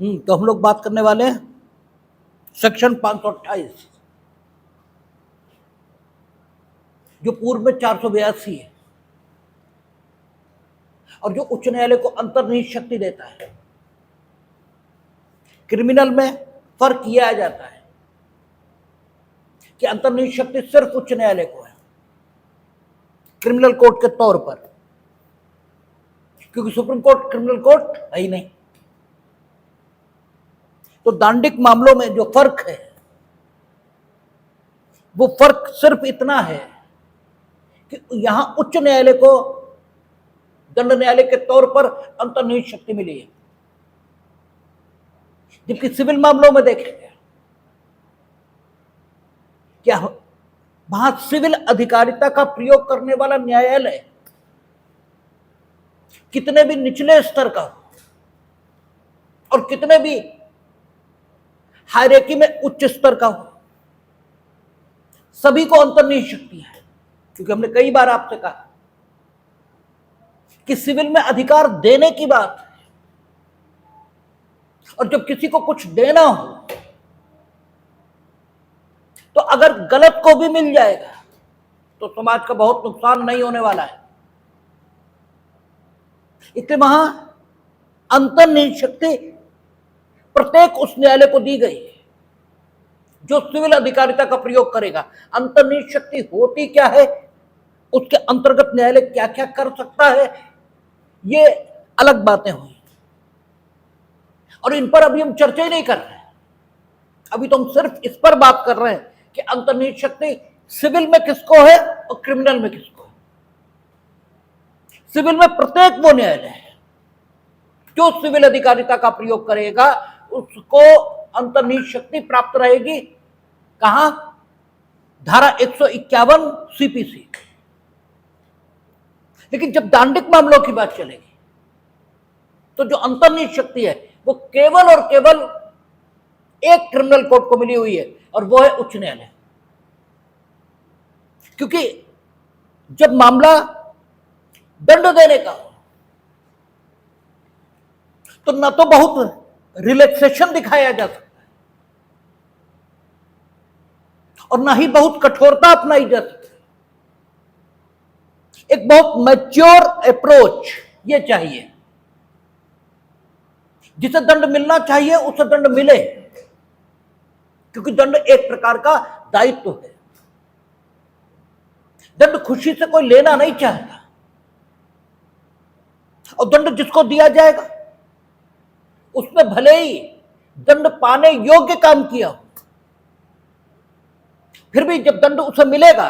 तो हम लोग बात करने वाले हैं सेक्शन 528 जो पूर्व में 482 है और जो उच्च न्यायालय को अंतर्निहित शक्ति देता है। क्रिमिनल में फर्क किया जाता है कि अंतर्निहित शक्ति सिर्फ उच्च न्यायालय को है क्रिमिनल कोर्ट के तौर पर, क्योंकि सुप्रीम कोर्ट क्रिमिनल कोर्ट है ही नहीं। तो दांडिक मामलों में जो फर्क है वो फर्क सिर्फ इतना है कि यहां उच्च न्यायालय को दंड न्यायालय के तौर पर अंतर्निहित शक्ति मिली है, जबकि सिविल मामलों में देखेंगे क्या वहां सिविल अधिकारिता का प्रयोग करने वाला न्यायालय कितने भी निचले स्तर का हो और कितने भी हायरार्की में उच्च स्तर का हो, सभी को अंतर्निहित शक्ति है। क्योंकि हमने कई बार आपसे कहा कि सिविल में अधिकार देने की बात है, और जब किसी को कुछ देना हो तो अगर गलत को भी मिल जाएगा तो समाज का बहुत नुकसान नहीं होने वाला है। इसलिए वहां अंतर्निहित शक्ति प्रत्येक उस न्यायालय को दी गई है जो सिविल अधिकारिता का प्रयोग करेगा। अंतर्निहित शक्ति होती क्या है, उसके अंतर्गत न्यायालय क्या क्या कर सकता है, ये अलग बातें हुई और इन पर अभी हम चर्चा ही नहीं कर रहे हैं। अभी तो हम सिर्फ इस पर बात कर रहे हैं कि अंतर्निहित शक्ति सिविल में किसको है और क्रिमिनल में किसको है। सिविल में प्रत्येक वो न्यायालय है जो सिविल अधिकारिता का प्रयोग करेगा उसको अंतर्निहित शक्ति प्राप्त रहेगी। कहां? धारा 151 सीपीसी। लेकिन जब दांडिक मामलों की बात चलेगी तो जो अंतर्निहित शक्ति है वो केवल और केवल एक क्रिमिनल कोर्ट को मिली हुई है और वो है उच्च न्यायालय। क्योंकि जब मामला दंड देने का हो तो न तो बहुत रिलैक्सेशन दिखाया जा सकता है और ना ही बहुत कठोरता अपनाई जा सकती है। एक बहुत मैच्योर अप्रोच ये चाहिए, जिसे दंड मिलना चाहिए उसे दंड मिले, क्योंकि दंड एक प्रकार का दायित्व है। दंड खुशी से कोई लेना नहीं चाहता और दंड जिसको दिया जाएगा उसमें भले ही दंड पाने योग्य काम किया हो, फिर भी जब दंड उसे मिलेगा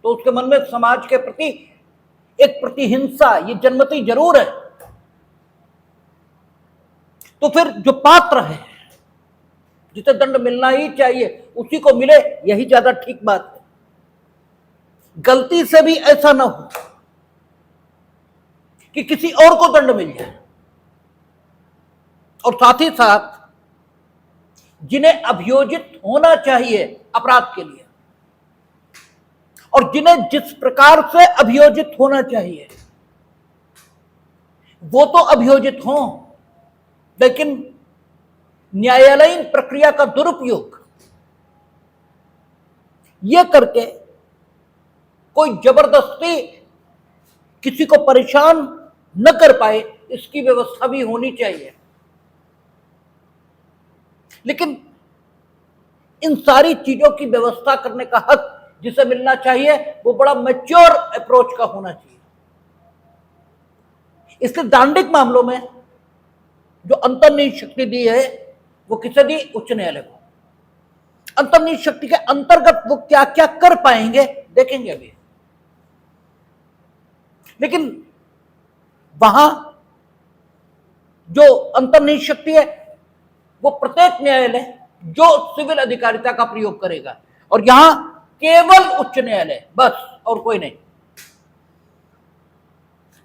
तो उसके मन में समाज के प्रति एक प्रतिहिंसा ये जन्मती जरूर है। तो फिर जो पात्र है जिसे दंड मिलना ही चाहिए उसी को मिले, यही ज्यादा ठीक बात है। गलती से भी ऐसा ना हो कि किसी और को दंड मिल जाए। और साथ ही साथ जिन्हें अभियोजित होना चाहिए अपराध के लिए और जिन्हें जिस प्रकार से अभियोजित होना चाहिए वो तो अभियोजित हों, लेकिन न्यायालयीन प्रक्रिया का दुरुपयोग यह करके कोई जबरदस्ती किसी को परेशान न कर पाए, इसकी व्यवस्था भी होनी चाहिए। लेकिन इन सारी चीजों की व्यवस्था करने का हक जिसे मिलना चाहिए वो बड़ा मैच्योर अप्रोच का होना चाहिए। इसलिए दांडिक मामलों में जो अंतर्निहित शक्ति दी है वो किसे दी? उच्च न्यायालय को। अंतर्निहित शक्ति के अंतर्गत वो क्या क्या कर पाएंगे देखेंगे अभी। लेकिन वहां जो अंतर्निहित शक्ति है वो प्रत्येक न्यायालय जो सिविल अधिकारिता का प्रयोग करेगा, और यहां केवल उच्च न्यायालय बस और कोई नहीं।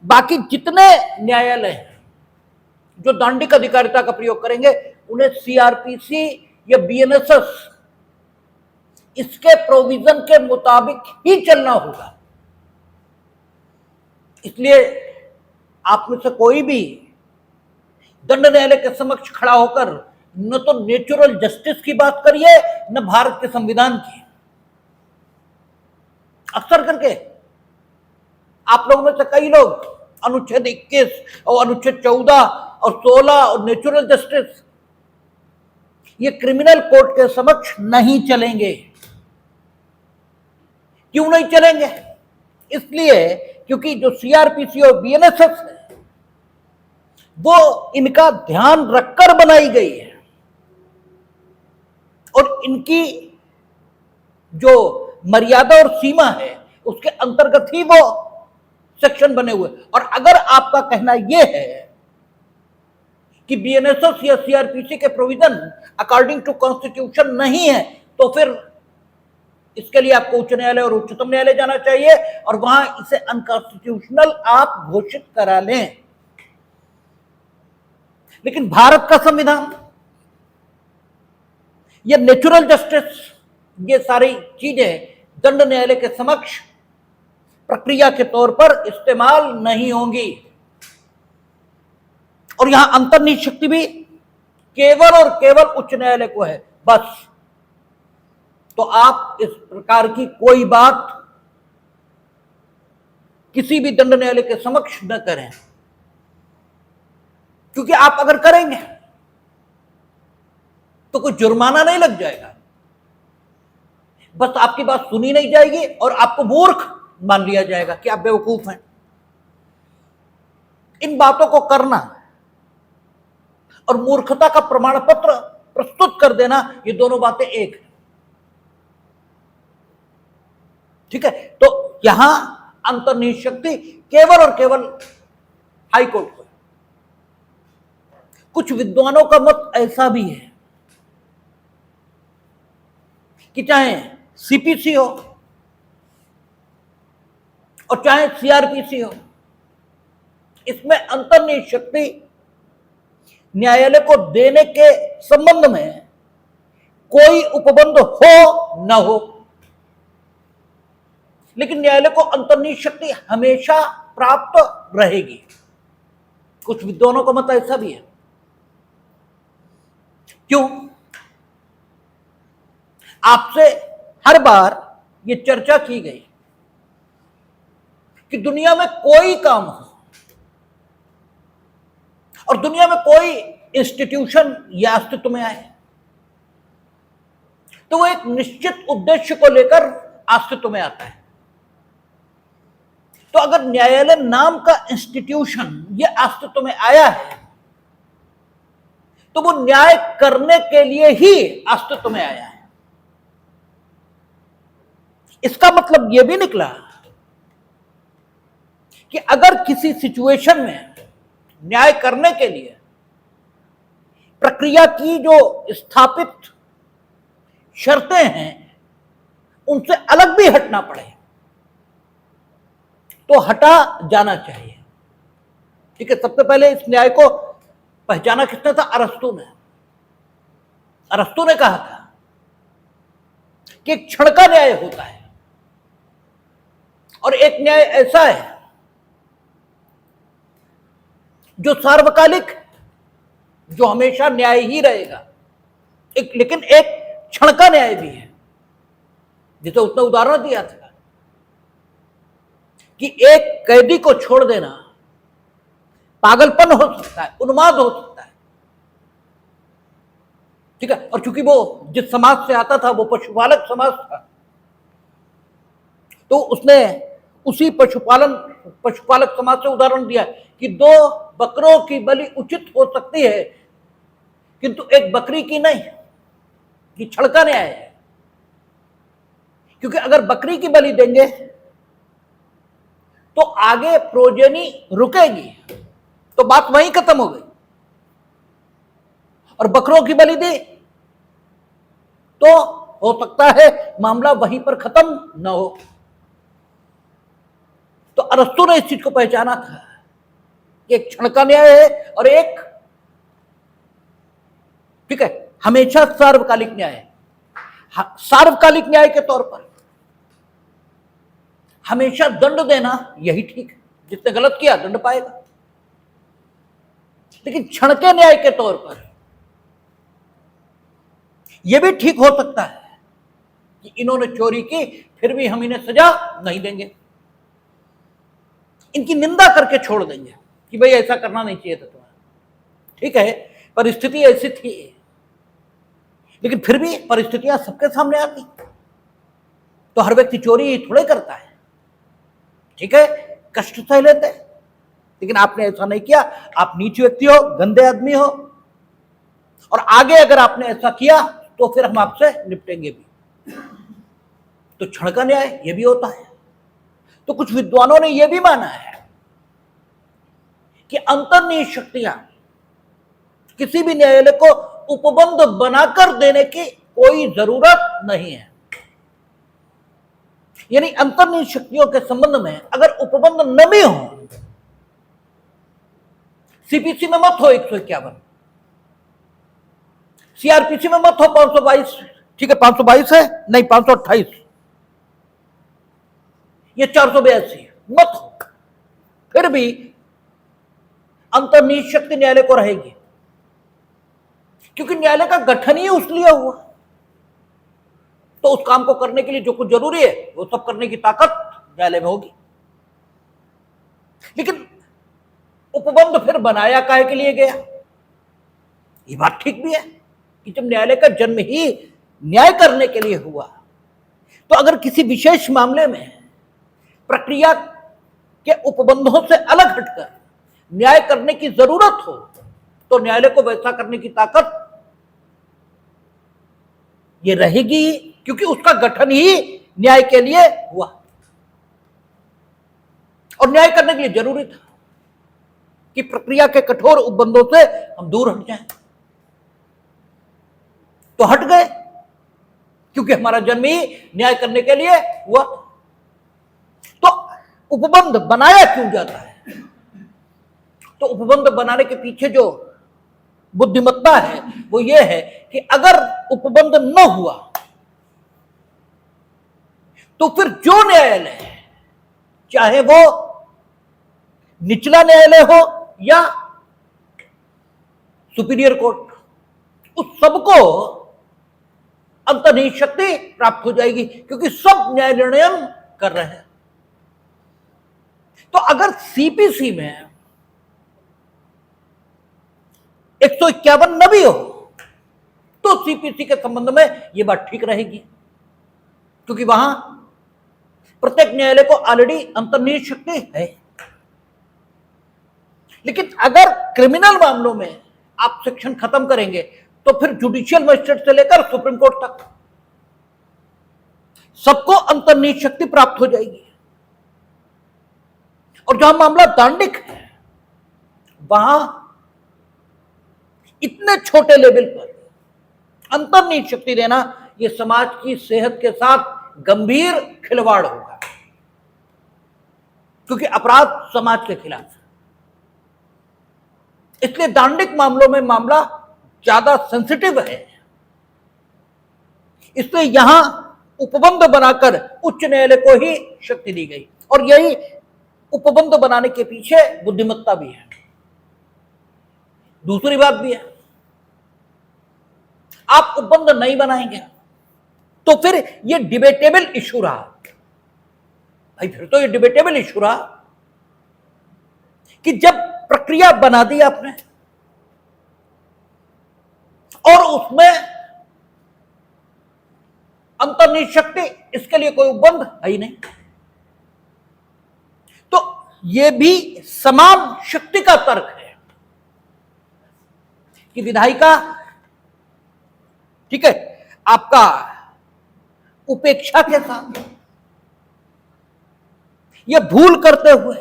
बाकी जितने न्यायालय हैं जो दांडिक अधिकारिता का प्रयोग करेंगे उन्हें सीआरपीसी या बीएनएसएस इसके प्रोविजन के मुताबिक ही चलना होगा। इसलिए आप में से कोई भी दंड न्यायालय के समक्ष खड़ा होकर न तो नेचुरल जस्टिस की बात करिए न भारत के संविधान की। अक्सर करके आप लोगों में से कई लोग अनुच्छेद 21 और अनुच्छेद 14 और 16 और नेचुरल जस्टिस, ये क्रिमिनल कोर्ट के समक्ष नहीं चलेंगे। क्यों नहीं चलेंगे? इसलिए क्योंकि जो सीआरपीसी और बीएनएसएस है वो इनका ध्यान रखकर बनाई गई है और इनकी जो मर्यादा और सीमा है उसके अंतर्गत ही वो सेक्शन बने हुए। और अगर आपका कहना यह है कि बीएनएसएस या सीआरपीसी के प्रोविजन अकॉर्डिंग टू कॉन्स्टिट्यूशन नहीं है, तो फिर इसके लिए आपको उच्च न्यायालय और उच्चतम न्यायालय जाना चाहिए और वहां इसे अनकॉन्स्टिट्यूशनल आप घोषित करा लें। लेकिन भारत का संविधान, ये नेचुरल जस्टिस, ये सारी चीजें दंड न्यायालय के समक्ष प्रक्रिया के तौर पर इस्तेमाल नहीं होंगी। और यहां अंतर्निहित शक्ति भी केवल और केवल उच्च न्यायालय को है, बस। तो आप इस प्रकार की कोई बात किसी भी दंड न्यायालय के समक्ष न करें, क्योंकि आप अगर करेंगे तो कोई जुर्माना नहीं लग जाएगा, बस आपकी बात सुनी नहीं जाएगी और आपको मूर्ख मान लिया जाएगा कि आप बेवकूफ हैं। इन बातों को करना और मूर्खता का प्रमाण पत्र प्रस्तुत कर देना, ये दोनों बातें एक है। ठीक है, तो यहां अंतर्निहित शक्ति केवल और केवल हाई कोर्ट को। कुछ विद्वानों का मत ऐसा भी है कि चाहे सीपीसी हो और चाहे सीआरपीसी हो, इसमें अंतर्निहित शक्ति न्यायालय को देने के संबंध में कोई उपबंध हो न हो, लेकिन न्यायालय को अंतर्निहित शक्ति हमेशा प्राप्त रहेगी। कुछ विद्वानों का मत ऐसा भी है। क्यों? आपसे हर बार ये चर्चा की गई कि दुनिया में कोई काम हो और दुनिया में कोई इंस्टीट्यूशन या अस्तित्व में आए तो वो एक निश्चित उद्देश्य को लेकर अस्तित्व में आता है। तो अगर न्यायालय नाम का इंस्टीट्यूशन ये अस्तित्व में आया है तो वो न्याय करने के लिए ही अस्तित्व में आया है। इसका मतलब यह भी निकला कि अगर किसी सिचुएशन में न्याय करने के लिए प्रक्रिया की जो स्थापित शर्तें हैं उनसे अलग भी हटना पड़े तो हटा जाना चाहिए। ठीक है, सबसे पहले इस न्याय को पहचाना किसने था? अरस्तु ने। अरस्तु ने कहा था कि एक क्षण का न्याय होता है और एक न्याय ऐसा है जो सार्वकालिक, जो हमेशा न्याय ही रहेगा। लेकिन एक क्षण का न्याय भी है, जिसे उसने उदाहरण दिया था कि एक कैदी को छोड़ देना पागलपन हो सकता है, उन्माद हो सकता है। ठीक है, और चूंकि वो जिस समाज से आता था वो पशुपालक समाज था, तो उसने उसी पशुपालक समाज से उदाहरण दिया कि 2 बकरों की बलि उचित हो सकती है किंतु एक बकरी की नहीं। ये क्षण का न्याय है, क्योंकि अगर बकरी की बलि देंगे तो आगे प्रोजेनी रुकेगी, तो बात वहीं खत्म हो गई। और बकरों की बलि दी तो हो सकता है मामला वहीं पर खत्म न हो। तो अरस्तु ने इस चीज को पहचाना था कि एक क्षण का न्याय है और एक, ठीक है, हमेशा सार्वकालिक न्याय है। सार्वकालिक न्याय के तौर पर हमेशा दंड देना यही ठीक है। जिसने गलत किया दंड पाएगा। लेकिन क्षणके न्याय के तौर पर यह भी ठीक हो सकता है कि इन्होंने चोरी की, फिर भी हम इन्हें सजा नहीं देंगे, इनकी निंदा करके छोड़ देंगे कि भाई ऐसा करना नहीं चाहिए था तुम्हें। ठीक है, परिस्थिति ऐसी थी, लेकिन फिर भी परिस्थितियां सबके सामने आती, तो हर व्यक्ति चोरी थोड़े करता है। ठीक है, कष्ट सह लेते हैं, लेकिन आपने ऐसा नहीं किया। आप नीच व्यक्ति हो, गंदे आदमी हो, और आगे अगर आपने ऐसा किया तो फिर हम आपसे निपटेंगे भी। तो क्षण का न्याय यह भी होता है। तो कुछ विद्वानों ने यह भी माना है कि अंतर्निहित शक्तियां किसी भी न्यायालय को उपबंध बनाकर देने की कोई जरूरत नहीं है। यानी अंतर्निहित शक्तियों के संबंध में अगर उपबंध न भी हो, सीपीसी में मत हो 151, सीआरपीसी में मत हो 522, ठीक है 522 है नहीं 528, ये 482 मत हो, फिर भी अंतर्निहित शक्ति न्यायालय को रहेगी, क्योंकि न्यायालय का गठन ही उसलिए हुआ। तो उस काम को करने के लिए जो कुछ जरूरी है वो सब करने की ताकत न्यायालय में होगी। लेकिन उपबंध फिर बनाया काहे के लिए गया? ये बात ठीक भी है कि जब न्यायालय का जन्म ही न्याय करने के लिए हुआ, तो अगर किसी विशेष मामले में प्रक्रिया के उपबंधों से अलग हटकर न्याय करने की जरूरत हो, तो न्यायालय को वैसा करने की ताकत ये रहेगी, क्योंकि उसका गठन ही न्याय के लिए हुआ और न्याय करने के लिए जरूरी था कि प्रक्रिया के कठोर उपबंधों से हम दूर हट जाएं। तो हट गए, क्योंकि हमारा जन्म ही न्याय करने के लिए हुआ। तो उपबंध बनाया क्यों जाता है? तो उपबंध बनाने के पीछे जो बुद्धिमत्ता है वो ये है कि अगर उपबंध न हुआ तो फिर जो न्यायालय है, चाहे वो निचला न्यायालय हो या सुपीरियर कोर्ट, उस सबको अंतर्निहित शक्ति प्राप्त हो जाएगी, क्योंकि सब न्याय निर्णय कर रहे हैं। तो अगर सीपीसी में 151 न भी हो, तो सीपीसी के संबंध में यह बात ठीक रहेगी, क्योंकि वहां प्रत्येक न्यायालय को ऑलरेडी अंतर्निहित शक्ति है। लेकिन अगर क्रिमिनल मामलों में आप सेक्शन खत्म करेंगे, तो फिर जुडिशियल मजिस्ट्रेट से लेकर सुप्रीम कोर्ट तक सबको अंतर्निहित शक्ति प्राप्त हो जाएगी। और जहां मामला दांडिक है, वहां इतने छोटे लेवल पर अंतर्निहित शक्ति देना यह समाज की सेहत के साथ गंभीर खिलवाड़ होगा, क्योंकि अपराध समाज के खिलाफ है। इसलिए दांडिक मामलों में मामला ज्यादा सेंसिटिव है, इसलिए यहां उपबंध बनाकर उच्च न्यायालय को ही शक्ति दी गई, और यही उपबंध बनाने के पीछे बुद्धिमत्ता भी है। दूसरी बात भी है, आप उपबंध नहीं बनाएंगे तो फिर ये डिबेटेबल इशू रहा। भाई फिर तो ये डिबेटेबल इशू रहा कि जब प्रक्रिया बना दी आपने और उसमें अंतर्निहित शक्ति, इसके लिए कोई उपबंध है ही नहीं, तो यह भी समान शक्ति का तर्क है कि विधायिका, ठीक है, आपका उपेक्षा के साथ यह भूल करते हुए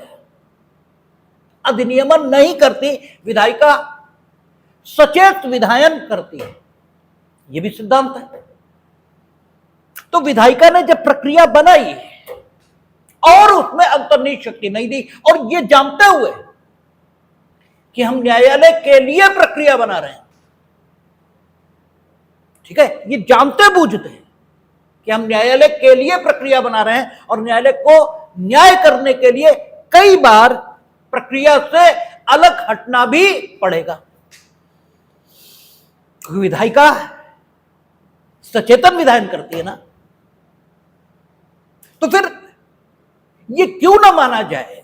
अधिनियमन नहीं करती, विधायिका सचेत विधायन करती है, यह भी सिद्धांत है। तो विधायिका ने जब प्रक्रिया बनाई और उसमें अंतर्निहित शक्ति नहीं दी, और यह जानते हुए कि हम न्यायालय के लिए प्रक्रिया बना रहे हैं, ठीक है, ये जानते बूझते हैं कि हम न्यायालय के लिए प्रक्रिया बना रहे हैं और न्यायालय को न्याय करने के लिए कई बार प्रक्रिया से अलग हटना भी पड़ेगा, क्योंकि विधायिका सचेतन विधायन करती है ना। तो फिर ये क्यों ना माना जाए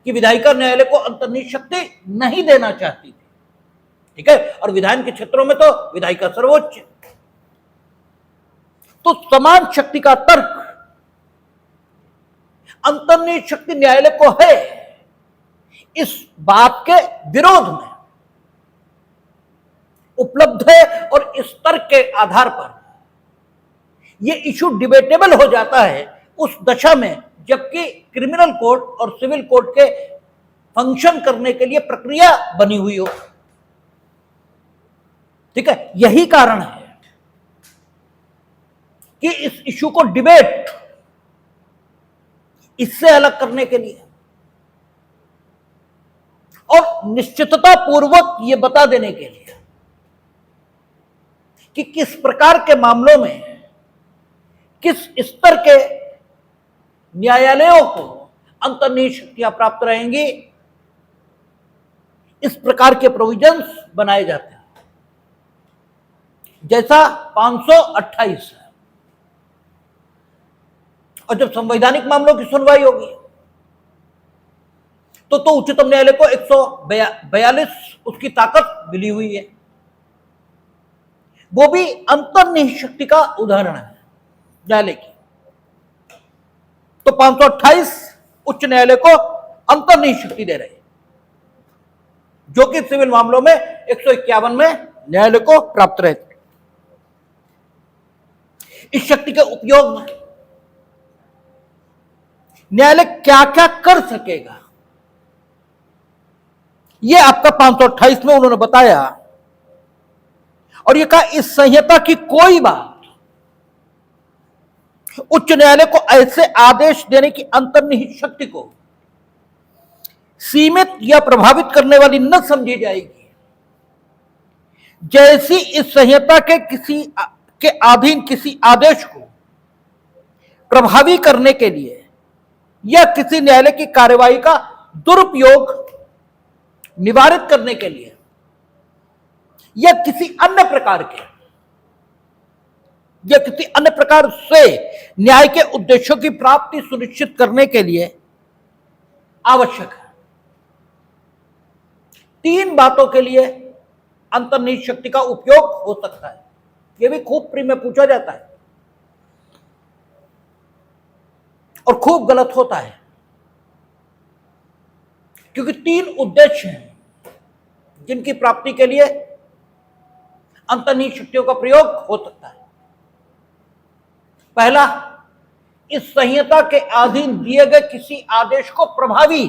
कि विधायिका न्यायालय को अंतर्निहित शक्ति नहीं देना चाहती थी, ठीक है, और विधायन के क्षेत्रों में तो विधायिका सर्वोच्च। तो समान शक्ति का तर्क अंतर्निहित शक्ति न्यायालय को है इस बात के विरोध में उपलब्ध है, और इस तर्क के आधार पर यह इशू डिबेटेबल हो जाता है उस दशा में जबकि क्रिमिनल कोर्ट और सिविल कोर्ट के फंक्शन करने के लिए प्रक्रिया बनी हुई हो, ठीक है। यही कारण है कि इस इशू को डिबेट इससे अलग करने के लिए और निश्चितता पूर्वक यह बता देने के लिए कि किस प्रकार के मामलों में किस स्तर के न्यायालयों को अंतर्निहित शक्तियां प्राप्त रहेंगी, इस प्रकार के प्रोविजंस बनाए जाते हैं, जैसा 528 है। और जब संवैधानिक मामलों की सुनवाई होगी तो उच्चतम न्यायालय को 142 उसकी ताकत मिली हुई है, वो भी अंतर्निहित शक्ति का उदाहरण है न्यायालय की। तो 528 उच्च न्यायालय को अंतर्निहित शक्ति दे रहे हैं, जो कि सिविल मामलों में 151 में न्यायालय को प्राप्त रहते। इस शक्ति के उपयोग में न्यायालय क्या क्या कर सकेगा, यह आपका 528 में उन्होंने बताया, और यह कहा इस संहिता की कोई बात उच्च न्यायालय को ऐसे आदेश देने की अंतर्निहित शक्ति को सीमित या प्रभावित करने वाली न समझी जाएगी, जैसी इस संहिता के अधीन किसी आदेश को प्रभावी करने के लिए या किसी न्यायालय की कार्यवाही का दुरुपयोग निवारित करने के लिए या किसी अन्य प्रकार से न्याय के उद्देश्यों की प्राप्ति सुनिश्चित करने के लिए आवश्यक है। 3 बातों के लिए अंतर्निहित शक्ति का उपयोग हो सकता है, यह भी खूब प्री में पूछा जाता है और खूब गलत होता है, क्योंकि 3 उद्देश्य हैं जिनकी प्राप्ति के लिए अंतर्निहित शक्तियों का प्रयोग हो सकता है। पहला, इस संहिता के अधीन दिए गए किसी आदेश को प्रभावी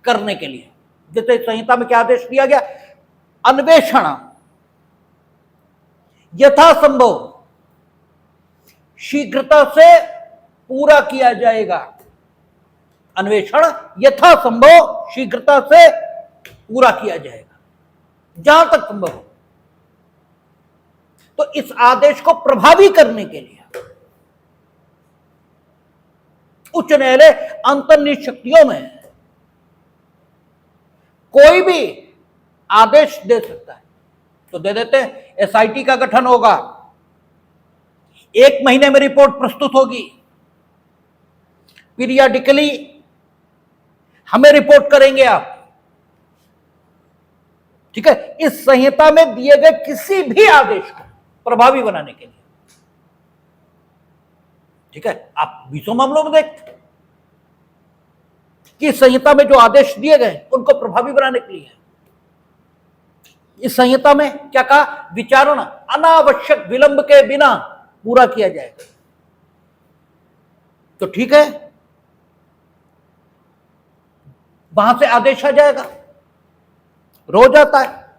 करने के लिए, जैसे संहिता में क्या आदेश दिया गया, अन्वेषण यथासंभव शीघ्रता से पूरा किया जाएगा, अन्वेषण यथासंभव शीघ्रता से पूरा किया जाएगा जहां तक संभव हो। तो इस आदेश को प्रभावी करने के लिए उच्च न्यायालय अंतर्निहित शक्तियों में कोई भी आदेश दे सकता है। तो दे देते हैं, एसआईटी का गठन होगा, 1 महीने में रिपोर्ट प्रस्तुत होगी, पीरियडिकली हमें रिपोर्ट करेंगे आप, ठीक है। इस संहिता में दिए गए किसी भी आदेश को प्रभावी बनाने के लिए, ठीक है। आप 20 मामलों में देखते हैं कि संहिता में जो आदेश दिए गए उनको प्रभावी बनाने के लिए इस संहिता में क्या कहा, विचारण अनावश्यक विलंब के बिना पूरा किया जाएगा। तो ठीक है, वहां से आदेश आ जाएगा, रोज आता है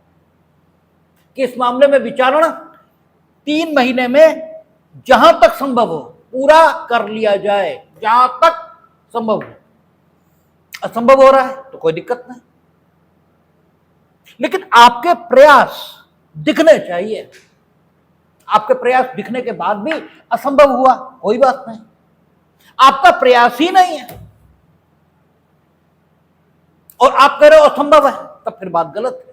कि इस मामले में विचारण 3 महीने में जहां तक संभव हो पूरा कर लिया जाए, जहां तक संभव हो। असंभव हो रहा है तो कोई दिक्कत नहीं, लेकिन आपके प्रयास दिखने चाहिए। आपके प्रयास दिखने के बाद भी असंभव हुआ, कोई बात नहीं, आपका प्रयास ही नहीं है, और आप कह रहे हो असंभव है, तब फिर बात गलत है।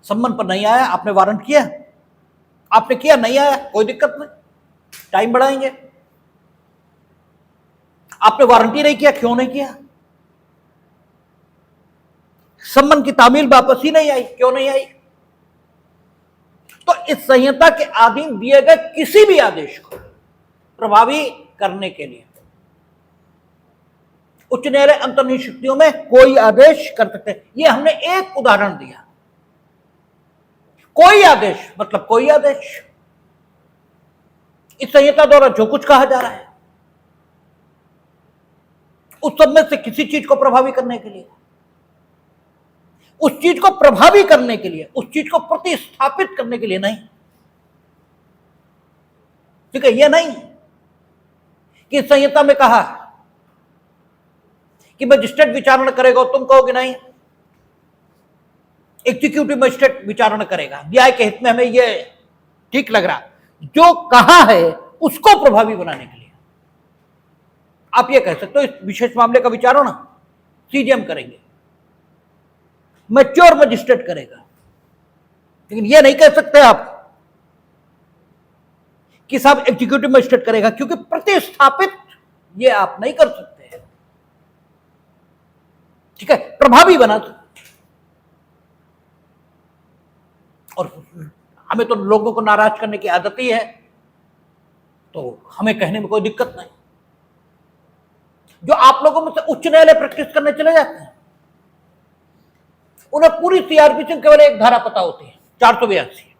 सम्मन पर नहीं आया, आपने वारंट किया, आपने किया, नहीं आया, कोई दिक्कत नहीं, टाइम बढ़ाएंगे। आपने वारंटी नहीं किया, क्यों नहीं किया? सम्मन की तामील वापस ही नहीं आई, क्यों नहीं आई? तो इस संहिता के अधीन दिए गए किसी भी आदेश को प्रभावी करने के लिए उच्च न्यायालय अंतर्निहित शक्तियों में कोई आदेश कर सकते हैं। ये हमने एक उदाहरण दिया। कोई आदेश मतलब कोई आदेश, इस संहिता द्वारा जो कुछ कहा जा रहा है उस सब में से किसी चीज को प्रभावी करने के लिए, उस चीज को प्रभावी करने के लिए, उस चीज को प्रतिस्थापित करने के लिए नहीं। ठीक है, यह नहीं कि संहिता में कहा कि मजिस्ट्रेट विचारण करेगा, तुम कहोगे नहीं, एग्जीक्यूटिव मजिस्ट्रेट विचारण करेगा, न्याय के हित में हमें यह ठीक लग रहा। जो कहा है उसको प्रभावी बनाने के लिए आप ये कह सकते हो इस विशेष मामले का विचारण सीजेएम करेंगे, मैच्योर मजिस्ट्रेट करेगा, लेकिन ये नहीं कह सकते आप कि साहब एग्जीक्यूटिव मजिस्ट्रेट करेगा, क्योंकि प्रतिस्थापित ये आप नहीं कर सकते हैं। ठीक है, प्रभावी बना सकते। और हमें तो लोगों को नाराज करने की आदत ही है, तो हमें कहने में कोई दिक्कत नहीं। जो आप लोगों में से उच्च न्यायालय प्रैक्टिस करने चले जाते हैं, उन्हें पूरी सीआरपीसी केवल एक धारा पता होती है, 482।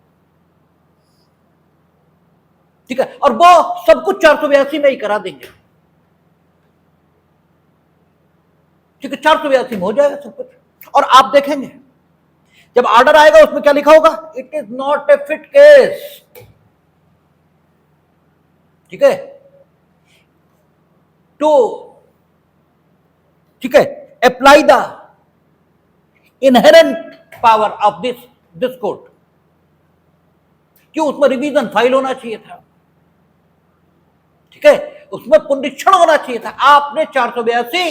ठीक है, और वो सब कुछ 482 में ही करा देंगे। ठीक है, 482 में हो जाएगा सब कुछ। और आप देखेंगे जब ऑर्डर आएगा उसमें क्या लिखा होगा, it is not a fit case. ठीक है, टू, ठीक है, apply the inherent power of this court. क्यों? उसमें रिवीजन फाइल होना चाहिए था। ठीक है, उसमें पुनरीक्षण होना चाहिए था। आपने 482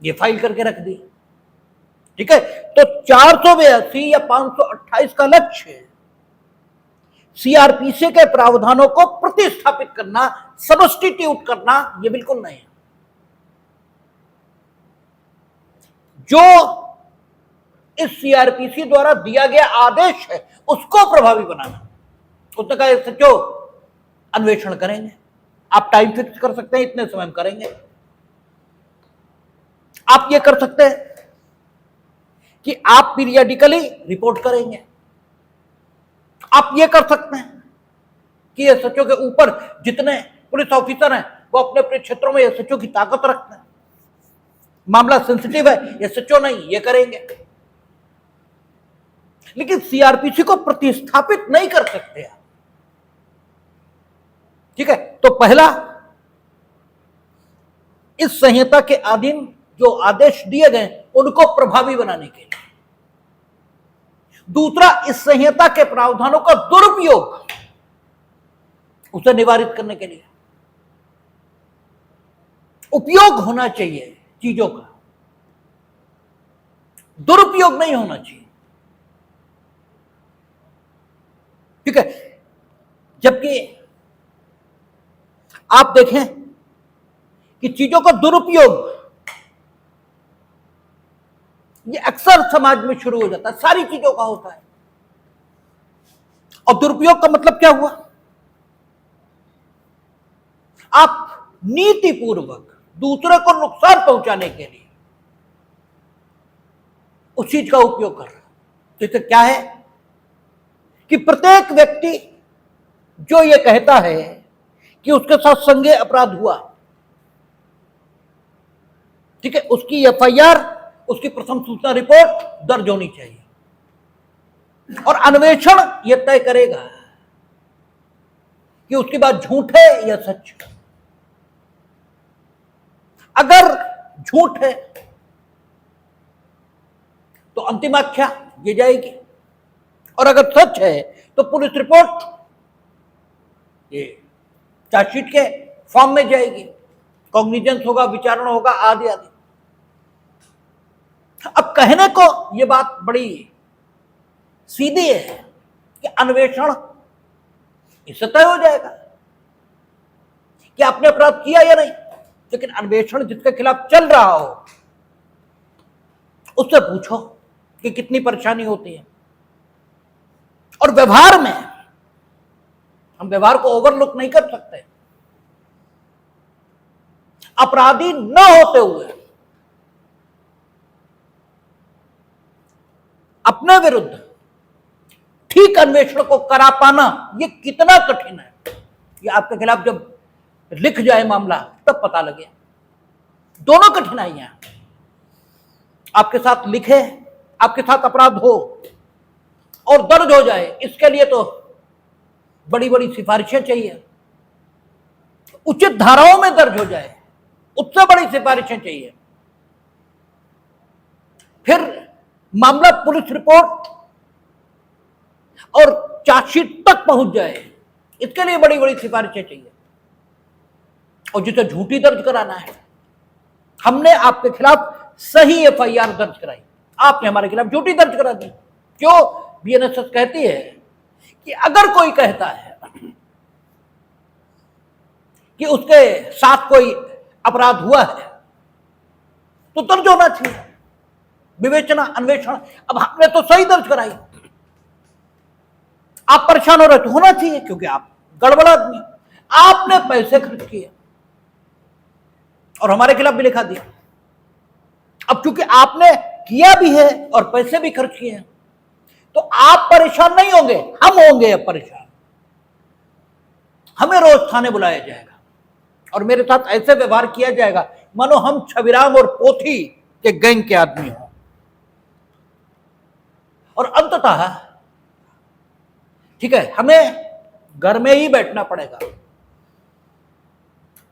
ये फाइल करके रख दी। ठीक है, तो 482 या 528 का लक्ष्य सीआरपीसी के प्रावधानों को प्रतिस्थापित करना, सबस्टिट्यूट करना, यह बिल्कुल नहीं है। जो इस सीआरपीसी द्वारा दिया गया आदेश है उसको प्रभावी बनाना। उसने कहा सचो अन्वेषण करेंगे, आप टाइम फिक्स कर सकते हैं, इतने समय में करेंगे। आप ये कर सकते हैं कि आप पीरियडिकली रिपोर्ट करेंगे। आप ये कर सकते हैं कि एसएचओ के ऊपर जितने पुलिस ऑफिसर हैं वो अपने अपने क्षेत्रों में एसएचओ की ताकत रखते हैं। मामला सेंसिटिव है, एसएचओ नहीं, ये करेंगे। लेकिन सीआरपीसी को प्रतिस्थापित नहीं कर सकते आप। ठीक है, तो पहला, इस संहिता के अधीन जो आदेश दिए गए उनको प्रभावी बनाने के लिए। दूसरा, इस संहिता के प्रावधानों का दुरुपयोग उसे निवारित करने के लिए। उपयोग होना चाहिए चीजों का, दुरुपयोग नहीं होना चाहिए। ठीक है, जबकि आप देखें कि चीजों का दुरुपयोग ये अक्सर समाज में शुरू हो जाता है, सारी चीजों का होता है। और दुरुपयोग का मतलब क्या हुआ? आप नीतिपूर्वक दूसरे को नुकसान पहुंचाने के लिए उस चीज का उपयोग कर रहे हैं। तो इससे क्या है कि प्रत्येक व्यक्ति जो ये कहता है कि उसके साथ संज्ञेय अपराध हुआ, ठीक है, उसकी एफआईआर, उसकी प्रथम सूचना रिपोर्ट दर्ज होनी चाहिए। और अन्वेषण यह तय करेगा कि उसकी बात झूठ है या सच। अगर झूठ है तो अंतिम आख्या ये जाएगी, और अगर सच है तो पुलिस रिपोर्ट ये चार्जशीट के फॉर्म में जाएगी। कॉग्निजेंस होगा, विचारण होगा, आदि आदि। अब कहने को यह बात बड़ी सीधी है कि अन्वेषण इससे तय हो जाएगा कि आपने अपराध किया या नहीं, लेकिन अन्वेषण जिसके खिलाफ चल रहा हो उससे पूछो कि कितनी परेशानी होती है। और व्यवहार में हम व्यवहार को ओवरलुक नहीं कर सकते। अपराधी न होते हुए अपने विरुद्ध ठीक अन्वेषण को करा पाना यह कितना कठिन है, ये आपके खिलाफ जब लिख जाए मामला तब पता लगे। दोनों कठिनाइयां आपके साथ लिखे, आपके साथ अपराध हो और दर्ज हो जाए, इसके लिए तो बड़ी बड़ी सिफारिशें चाहिए, उचित धाराओं में दर्ज हो जाए उससे बड़ी सिफारिशें चाहिए, फिर मामला पुलिस रिपोर्ट और चार्जशीट तक पहुंच जाए, इसके लिए बड़ी बड़ी सिफारिशें चाहिए। और जिसे झूठी दर्ज कराना है, हमने आपके खिलाफ सही एफआईआर दर्ज कराई, आपने हमारे खिलाफ झूठी दर्ज करा दी। क्यों? बीएनएसएस कहती है कि अगर कोई कहता है कि उसके साथ कोई अपराध हुआ है तो दर्ज होना चाहिए, विवेचना, अन्वेषण। अब हमने तो सही दर्ज कराई, आप परेशान हो रहे तो होना चाहिए, क्योंकि आप गड़बड़ आदमी, आपने पैसे खर्च किए और हमारे खिलाफ भी लिखा दिया। अब क्योंकि आपने किया भी है और पैसे भी खर्च किए हैं तो आप परेशान नहीं होंगे, हम होंगे अब परेशान। हमें रोज थाने बुलाया जाएगा और मेरे साथ ऐसे व्यवहार किया जाएगा मानो हम छविराम और पोथी के गैंग के आदमी हों। और अंततः ठीक है, हमें घर में ही बैठना पड़ेगा।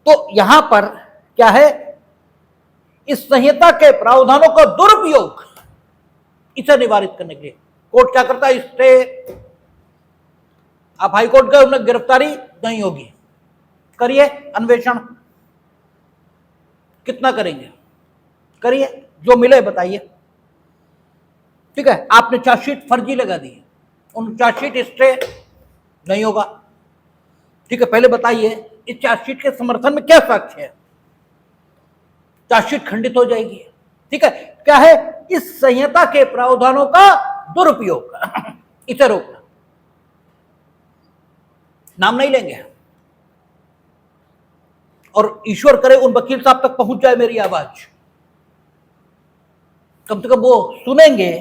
तो यहां पर क्या है, इस संहिता के प्रावधानों का दुरुपयोग, इसे निवारित करने के लिए कोर्ट क्या करता है, इससे आप हाईकोर्ट गए, उन्हें गिरफ्तारी नहीं होगी, करिए अन्वेषण। कितना करेंगे, करिए, जो मिले बताइए। ठीक है, आपने चार्जशीट फर्जी लगा दी, उन चार्जशीट स्टे नहीं होगा। ठीक है, पहले बताइए इस चार्जशीट के समर्थन में क्या साक्ष्य है, चार्जशीट खंडित हो जाएगी। ठीक है, क्या है, इस संहिता के प्रावधानों का दुरुपयोग, इसे रोकना। नाम नहीं लेंगे और ईश्वर करे उन वकील साहब तक पहुंच जाए मेरी आवाज, कम से कम वो सुनेंगे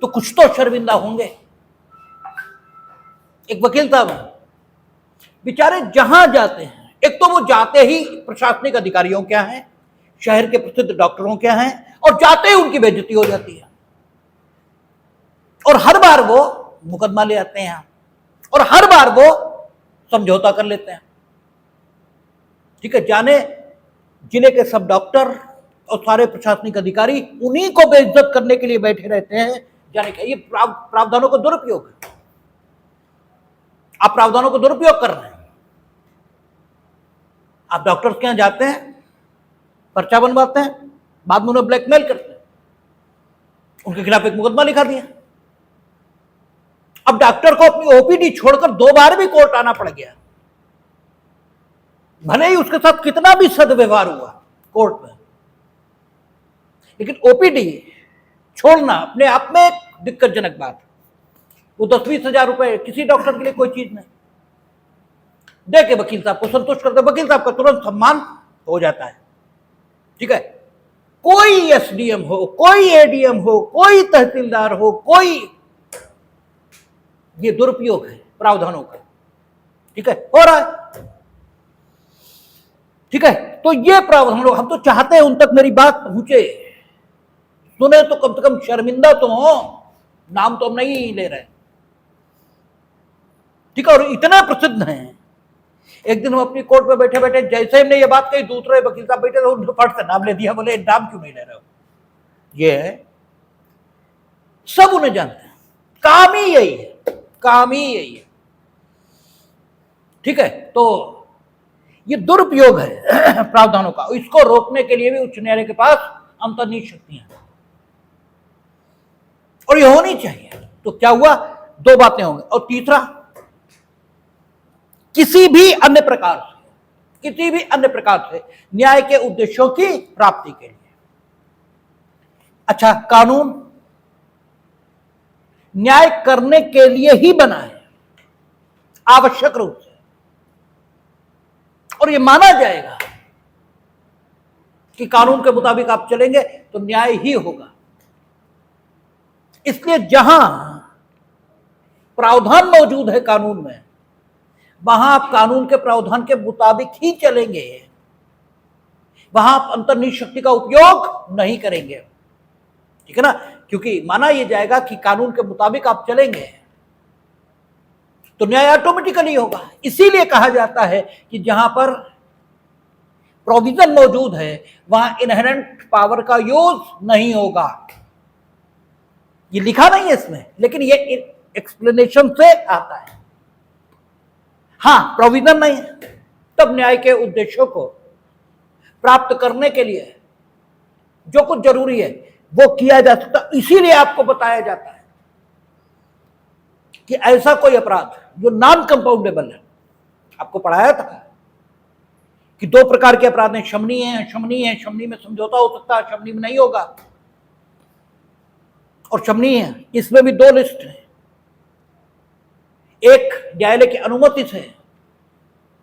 तो कुछ तो शर्मिंदा होंगे। एक वकील साहब बेचारे जहां जाते हैं, एक तो वो जाते ही प्रशासनिक अधिकारियों क्या हैं, शहर के प्रसिद्ध डॉक्टरों क्या हैं, और जाते ही उनकी बेइज्जती हो जाती है और हर बार वो मुकदमा ले आते हैं और हर बार वो समझौता कर लेते हैं। ठीक है, जाने जिले के सब डॉक्टर और सारे प्रशासनिक अधिकारी उन्हीं को बेइज्जत करने के लिए बैठे रहते हैं, जाने क्या, ये प्रावधानों का दुरुपयोग है। आप प्रावधानों को दुरुपयोग कर रहे हैं। आप डॉक्टर्स के यहां जाते हैं, पर्चा बनवाते हैं, बाद में उन्हें ब्लैकमेल करते हैं, उनके खिलाफ एक मुकदमा लिखा दिया। अब डॉक्टर को अपनी ओपीडी छोड़कर 2 बार भी कोर्ट आना पड़ गया, भले ही उसके साथ कितना भी सदव्यवहार हुआ कोर्ट में, लेकिन ओपीडी छोड़ना अपने आप में एक दिक्कतजनक बात है। वो 10-20 हजार रुपए किसी डॉक्टर के लिए कोई चीज नहीं, दे के वकील साहब को संतुष्ट करते, वकील साहब का तुरंत सम्मान हो जाता है। ठीक है, कोई एसडीएम हो, कोई एडीएम हो, कोई तहसीलदार हो, कोई, ये दुरुपयोग है प्रावधानों का। ठीक है, हो रहा है। ठीक है, तो ये प्रावधान हम तो चाहते हैं उन तक मेरी बात पहुंचे, सुने तो कम से कम शर्मिंदा तो हो, नाम तो हम नहीं ले रहे। ठीक है, और इतना प्रसिद्ध हैं, एक दिन हम अपनी कोर्ट में बैठे बैठे जैसे हमने ये बात कही, दूसरे वकील साहब बैठे तो उन्होंने फट से नाम ले दिया, बोले नाम क्यों नहीं ले रहे हो, ये सब उन्हें जानते हैं, काम ही यही है, काम ही यही है। ठीक है, तो ये दुरुपयोग है प्रावधानों का। इसको रोकने के लिए भी उच्च न्यायालय के पास अंतर्निहित शक्तियां हैं और ये होनी चाहिए। तो क्या हुआ, दो बातें होंगी। और तीसरा, किसी भी अन्य प्रकार से न्याय के उद्देश्यों की प्राप्ति के लिए। अच्छा, कानून न्याय करने के लिए ही बना है आवश्यक रूप से, और यह माना जाएगा कि कानून के मुताबिक आप चलेंगे तो न्याय ही होगा। इसलिए जहां प्रावधान मौजूद है कानून में, वहां आप कानून के प्रावधान के मुताबिक ही चलेंगे, वहां आप अंतर्निहित शक्ति का उपयोग नहीं करेंगे, ठीक है ना। क्योंकि माना यह जाएगा कि कानून के मुताबिक आप चलेंगे तो न्याय ऑटोमेटिकली होगा। इसीलिए कहा जाता है कि जहां पर प्रोविजन मौजूद है वहां इनहेरेंट पावर का यूज नहीं होगा। ये लिखा नहीं है इसमें, लेकिन ये एक्सप्लेनेशन से आता है। हां, प्रोविजन नहीं है तब न्याय के उद्देश्यों को प्राप्त करने के लिए जो कुछ जरूरी है वो किया जा सकता। इसीलिए आपको बताया जाता है कि ऐसा कोई अपराध जो नॉन कंपाउंडेबल है, आपको पढ़ाया था कि दो प्रकार के अपराध हैं, शमनी है, अशमनी है। शमनी में समझौता हो सकता है, शमनी में नहीं होगा। और शमनी है, इसमें भी दो लिस्ट है। एक न्यायालय की अनुमति से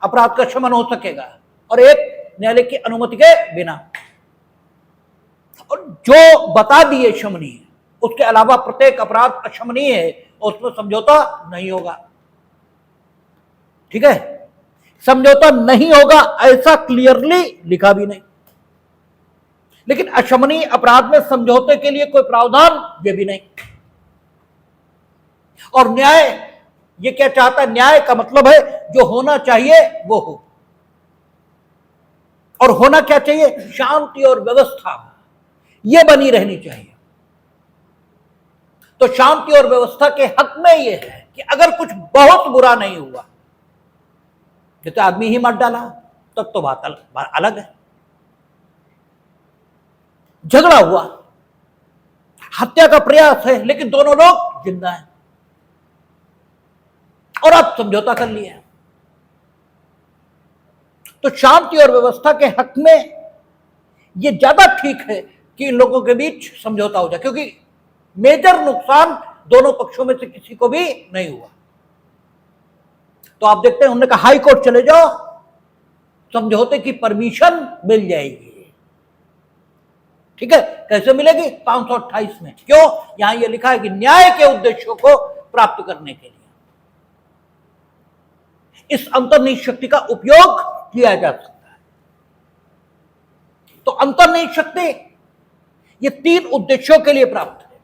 अपराध का शमन हो सकेगा और एक न्यायालय की अनुमति के बिना। और जो बता दिए शमनी, उसके अलावा प्रत्येक अपराध अशमनीय है और उसमें समझौता नहीं होगा, ठीक है। समझौता नहीं होगा ऐसा क्लियरली लिखा भी नहीं, लेकिन अशमनीय अपराध में समझौते के लिए कोई प्रावधान ये भी नहीं। और न्याय ये क्या चाहता है, न्याय का मतलब है जो होना चाहिए वो हो। और होना क्या चाहिए, शांति और व्यवस्था ये बनी रहनी चाहिए। तो शांति और व्यवस्था के हक में यह है कि अगर कुछ बहुत बुरा नहीं हुआ, जैसे आदमी ही मार डाला, तब तो बात अलग है। झगड़ा हुआ, हत्या का प्रयास है, लेकिन दोनों लोग जिंदा हैं और आप समझौता कर लिया, तो शांति और व्यवस्था के हक में यह ज्यादा ठीक है कि इन लोगों के बीच समझौता हो जाए, क्योंकि मेजर नुकसान दोनों पक्षों में से किसी को भी नहीं हुआ। तो आप देखते हैं उन्होंने कहा हाई कोर्ट चले जाओ, समझौते की परमिशन मिल जाएगी, ठीक है। कैसे मिलेगी, 528 में। क्यों, यहां यह लिखा है कि न्याय के उद्देश्यों को प्राप्त करने के लिए इस अंतर्निहित शक्ति का उपयोग किया जा सकता है। तो अंतर्निहित शक्ति ये तीन उद्देश्यों के लिए प्राप्त है,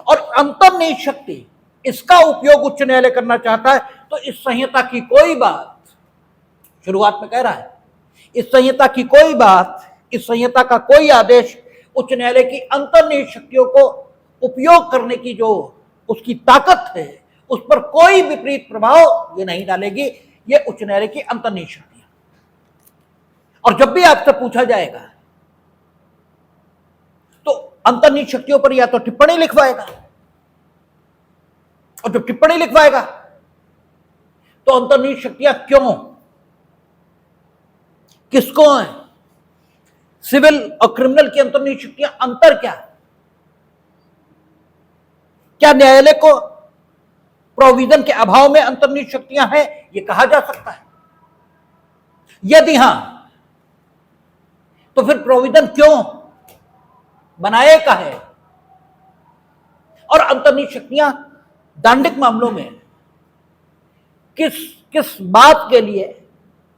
और अंतर्निहित शक्ति इसका उपयोग उच्च न्यायालय करना चाहता है तो इस संहिता की कोई बात, शुरुआत में कह रहा है, इस संहिता की कोई बात, इस संहिता का कोई आदेश उच्च न्यायालय की अंतर्निहित शक्तियों को उपयोग करने की जो उसकी ताकत है उस पर कोई विपरीत प्रभाव ये नहीं डालेगी। ये उच्च न्यायालय की अंतर्निहित शक्तियां। और जब भी आपसे पूछा जाएगा तो अंतर्निहित शक्तियों पर या तो टिप्पणी लिखवाएगा, और जब टिप्पणी लिखवाएगा तो अंतर्निहित शक्तियां क्यों, किसको है, सिविल और क्रिमिनल की अंतर्निहित शक्तियां, अंतर क्या, क्या न्यायालय को प्रोविजन के अभाव में अंतर्निहित शक्तियां हैं, यह कहा जा सकता है। यदि हां तो फिर प्रोविजन क्यों बनाए का है, और अंतर्निहित शक्तियां दंडिक मामलों में किस किस बात के लिए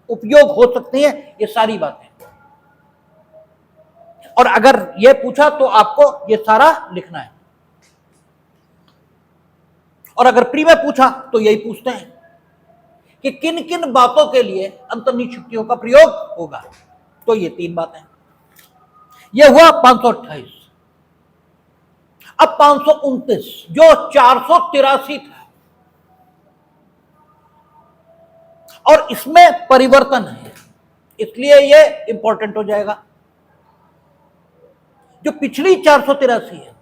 उपयोग हो सकती हैं, ये सारी बातें। और अगर यह पूछा तो आपको यह सारा लिखना है, और अगर प्री में पूछा तो यही पूछते हैं कि किन किन बातों के लिए अंतर्निहित शक्तियों का प्रयोग होगा। तो ये तीन बातें, यह हुआ 528। अब 529 जो 483 था, और इसमें परिवर्तन है, इसलिए ये इंपॉर्टेंट हो जाएगा। जो पिछली 483 है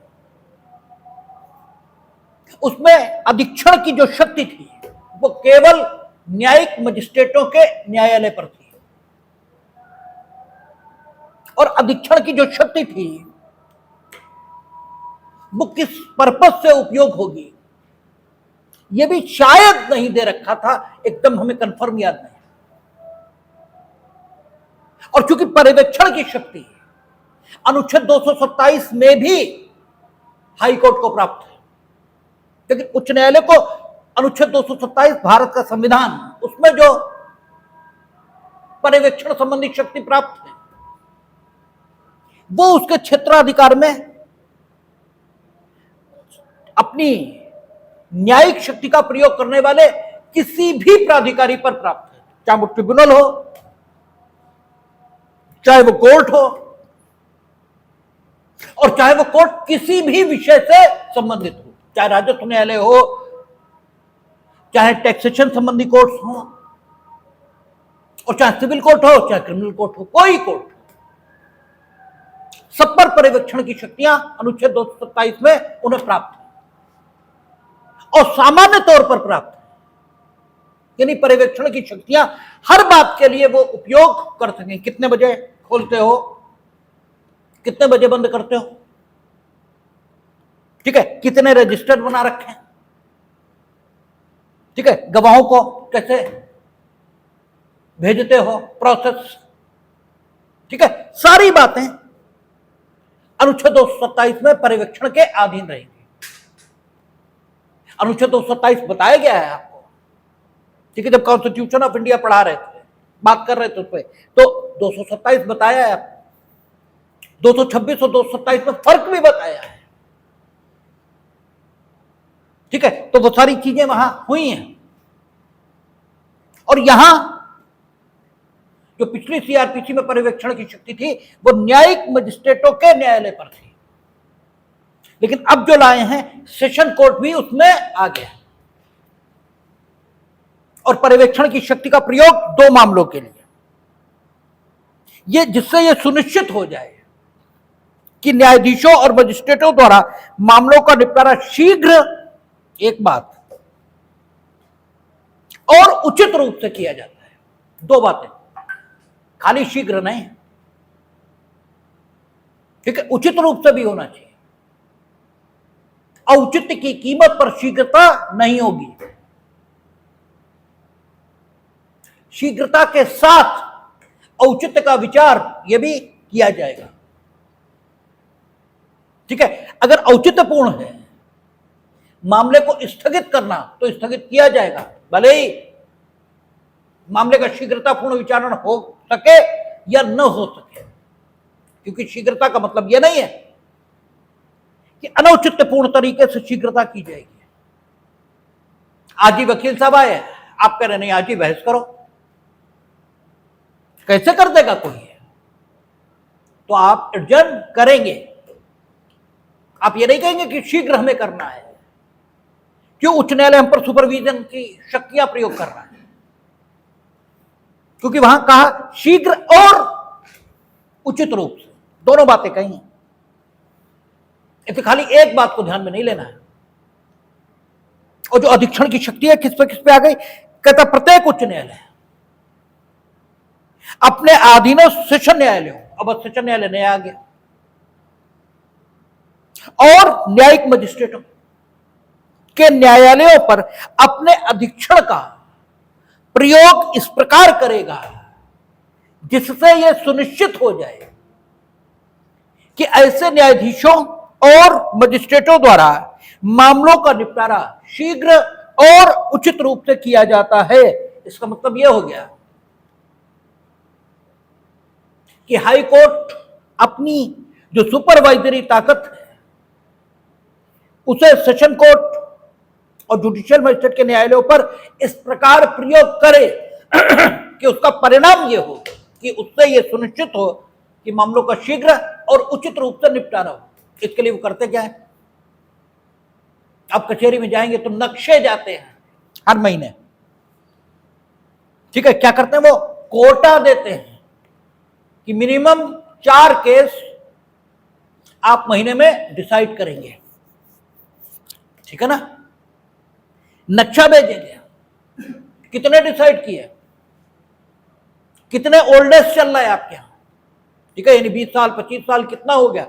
उसमें अधीक्षण की जो शक्ति थी वो केवल न्यायिक मजिस्ट्रेटों के न्यायालय पर थी, और अधीक्षण की जो शक्ति थी वो किस पर्पस से उपयोग होगी ये भी शायद नहीं दे रखा था, एकदम हमें कंफर्म याद नहीं। और चूंकि पर्यवेक्षण की शक्ति अनुच्छेद 227 में भी हाई कोर्ट को प्राप्त है, लेकिन उच्च न्यायालय को अनुच्छेद 227 भारत का संविधान, उसमें जो पर्यवेक्षण संबंधी शक्ति प्राप्त है वो उसके क्षेत्राधिकार में अपनी न्यायिक शक्ति का प्रयोग करने वाले किसी भी प्राधिकारी पर प्राप्त है, चाहे वो ट्रिब्यूनल हो, चाहे वो कोर्ट हो, और चाहे वो कोर्ट किसी भी विषय से संबंधित हो, चाहे राजस्व न्यायालय हो, चाहे टैक्सेशन संबंधी कोर्ट हो, और चाहे सिविल कोर्ट हो, चाहे क्रिमिनल कोर्ट हो, कोई कोर्ट, सब पर पर्यवेक्षण की शक्तियां अनुच्छेद 227 में उन्हें प्राप्त है, और सामान्य तौर पर प्राप्त है, यानी पर्यवेक्षण की शक्तियां हर बात के लिए वो उपयोग कर सकें। कितने बजे खोलते हो, कितने बजे बंद करते हो, ठीक है, कितने रजिस्टर बना रखे हैं, ठीक है, गवाहों को कैसे भेजते हो, प्रोसेस, ठीक है, सारी बातें अनुच्छेद 227 में पर्यवेक्षण के अधीन रहेंगी। अनुच्छेद 227 बताया गया है आपको, ठीक है, जब कॉन्स्टिट्यूशन ऑफ इंडिया पढ़ा रहे थे, बात कर रहे थे उस पर, तो 227 बताया है आपको, 226 और 227 में फर्क भी बताया है, ठीक है, तो वो सारी चीजें वहां हुई हैं। और यहां जो पिछली सीआरपीसी में पर्यवेक्षण की शक्ति थी वो न्यायिक मजिस्ट्रेटों के न्यायालय पर थी, लेकिन अब जो लाए हैं सेशन कोर्ट भी उसमें आ गया, और पर्यवेक्षण की शक्ति का प्रयोग दो मामलों के लिए, ये जिससे ये सुनिश्चित हो जाए कि न्यायाधीशों और मजिस्ट्रेटों द्वारा मामलों का निपटारा शीघ्र, एक बात, और उचित रूप से किया जाता है। दो बातें, खाली शीघ्र नहीं, ठीक है, उचित रूप से भी होना चाहिए। औचित्य की कीमत पर शीघ्रता नहीं होगी, शीघ्रता के साथ औचित्य का विचार यह भी किया जाएगा, ठीक है। अगर औचित्यपूर्ण है मामले को स्थगित करना तो स्थगित किया जाएगा, भले ही मामले का शीघ्रतापूर्ण विचारण हो सके या न हो सके, क्योंकि शीघ्रता का मतलब यह नहीं है कि अनौचित्यपूर्ण तरीके से शीघ्रता की जाएगी। आज ही वकील साहब आए, आप कह रहे नहीं आज ही बहस करो, कैसे कर देगा कोई? तो आप एडजर्न करेंगे, आप ये नहीं कहेंगे कि शीघ्र हमें करना है। क्यों? उच्च न्यायालय हम पर सुपरविजन की शक्तियां प्रयोग कर रहा है, क्योंकि वहां कहा शीघ्र और उचित रूप से, दोनों बातें कही हैं। इसे खाली एक बात को ध्यान में नहीं लेना है। और जो अधीक्षण की शक्ति है किस पे आ गई? कहता प्रत्येक उच्च न्यायालय अपने अधीनस्थ सेशन न्यायालयों, अब सेशन न्यायालय नया आ गया, और न्यायिक मजिस्ट्रेटों के न्यायालयों पर अपने अधीक्षण का प्रयोग इस प्रकार करेगा जिससे यह सुनिश्चित हो जाए कि ऐसे न्यायाधीशों और मजिस्ट्रेटों द्वारा मामलों का निपटारा शीघ्र और उचित रूप से किया जाता है। इसका मतलब यह हो गया कि हाई कोर्ट अपनी जो सुपरवाइजरी ताकत है उसे सेशन कोर्ट और जुडिशियल मजिस्ट्रेट के न्यायालयों पर इस प्रकार प्रयोग करे कि उसका परिणाम यह हो कि उससे यह सुनिश्चित हो कि मामलों का शीघ्र और उचित रूप से निपटारा हो। इसके लिए वो करते क्या है? आप कचहरी में जाएंगे तो नक्शे जाते हैं हर महीने, ठीक है, क्या करते हैं वो कोटा देते हैं कि मिनिमम 4 केस आप महीने में डिसाइड करेंगे, ठीक है ना। नक्शा भेजेंगे, कितने डिसाइड किए, कितने ओल्डेस्ट चल रहा है आपके यहां, ठीक है, यानी 20 साल 25 साल कितना हो गया।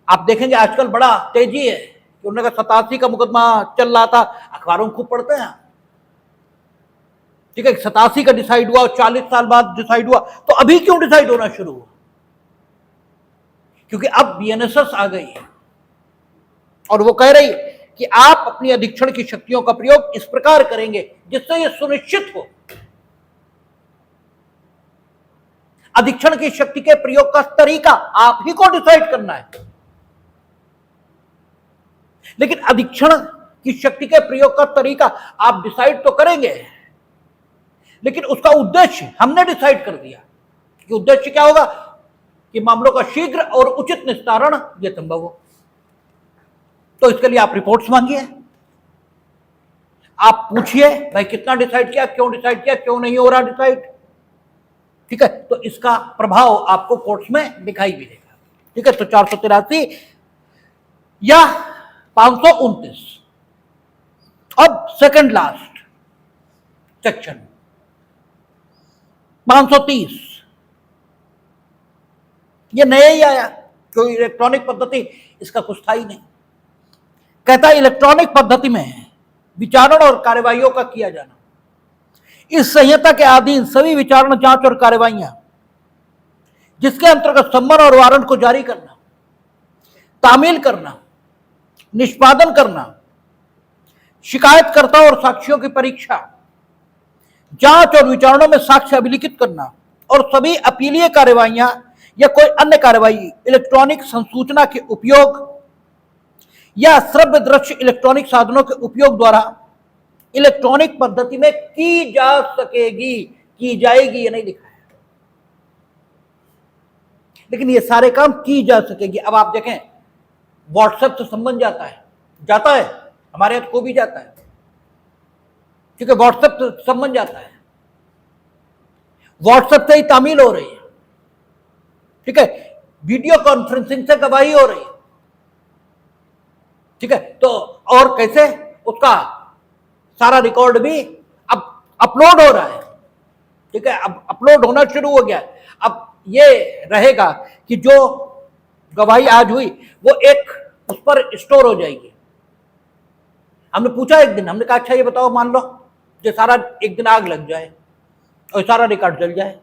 आप देखेंगे आजकल बड़ा तेजी है कि उन्होंने कहा 87 का मुकदमा चल रहा था, अखबारों में खूब पढ़ते हैं, ठीक है, 87 का डिसाइड हुआ और 40 साल बाद डिसाइड हुआ, तो अभी क्यों डिसाइड होना शुरू हुआ? क्योंकि अब बीएनएसएस आ गई है और वो कह रही है कि आप अपनी अधीक्षण की शक्तियों का प्रयोग इस प्रकार करेंगे जिससे यह सुनिश्चित हो, अधीक्षण की शक्ति के प्रयोग का तरीका आप ही को डिसाइड करना है, लेकिन अधीक्षण की शक्ति के प्रयोग का तरीका आप डिसाइड तो करेंगे, लेकिन उसका उद्देश्य हमने डिसाइड कर दिया कि उद्देश्य क्या होगा कि मामलों का शीघ्र और उचित निस्तारण यह संभव हो। तो इसके लिए आप रिपोर्ट्स मांगिए, आप पूछिए भाई कितना डिसाइड किया, क्यों डिसाइड किया, क्यों नहीं हो रहा डिसाइड, ठीक है, तो इसका प्रभाव आपको कोर्ट्स में दिखाई भी देगा, ठीक है। तो 483 या 529, अब सेकंड लास्ट सेक्शन 530, ये नया ही आया, कोई इलेक्ट्रॉनिक पद्धति इसका कुछ था ही नहीं। कहता है इलेक्ट्रॉनिक पद्धति में विचारण और कार्यवाहियों का किया जाना, इस संहिता के अधीन सभी विचारण, जांच और कार्यवाहियां जिसके अंतर्गत सम्मन और वारंट को जारी करना, तामील करना, निष्पादन करना, शिकायतकर्ता और साक्षियों की परीक्षा, जांच और विचारणों में साक्ष्य अभिलिखित करना और सभी अपीलीय कार्यवाहियां या कोई अन्य कार्यवाही इलेक्ट्रॉनिक संसूचना के उपयोग या श्रव्य दृश्य इलेक्ट्रॉनिक साधनों के उपयोग द्वारा इलेक्ट्रॉनिक पद्धति में की जा सकेगी, की जाएगी ये नहीं लिखा है, लेकिन ये सारे काम की जा सकेगी। अब आप देखें व्हाट्सएप से संबंध जाता है हमारे यहाँ को भी जाता है, क्योंकि व्हाट्सएप से संबंध जाता है, व्हाट्सएप से ही तामील हो रही है, ठीक है, वीडियो कॉन्फ्रेंसिंग से गवाही हो रही है, ठीक है, तो और कैसे उसका सारा रिकॉर्ड भी अब अपलोड हो रहा है, ठीक है, अब अपलोड होना शुरू हो गया। अब ये रहेगा कि जो गवाही आज हुई वो एक उस पर स्टोर हो जाएगी। हमने पूछा एक दिन, हमने कहा अच्छा ये बताओ, मान लो जो सारा एक दिन आग लग जाए और सारा रिकॉर्ड जल जाए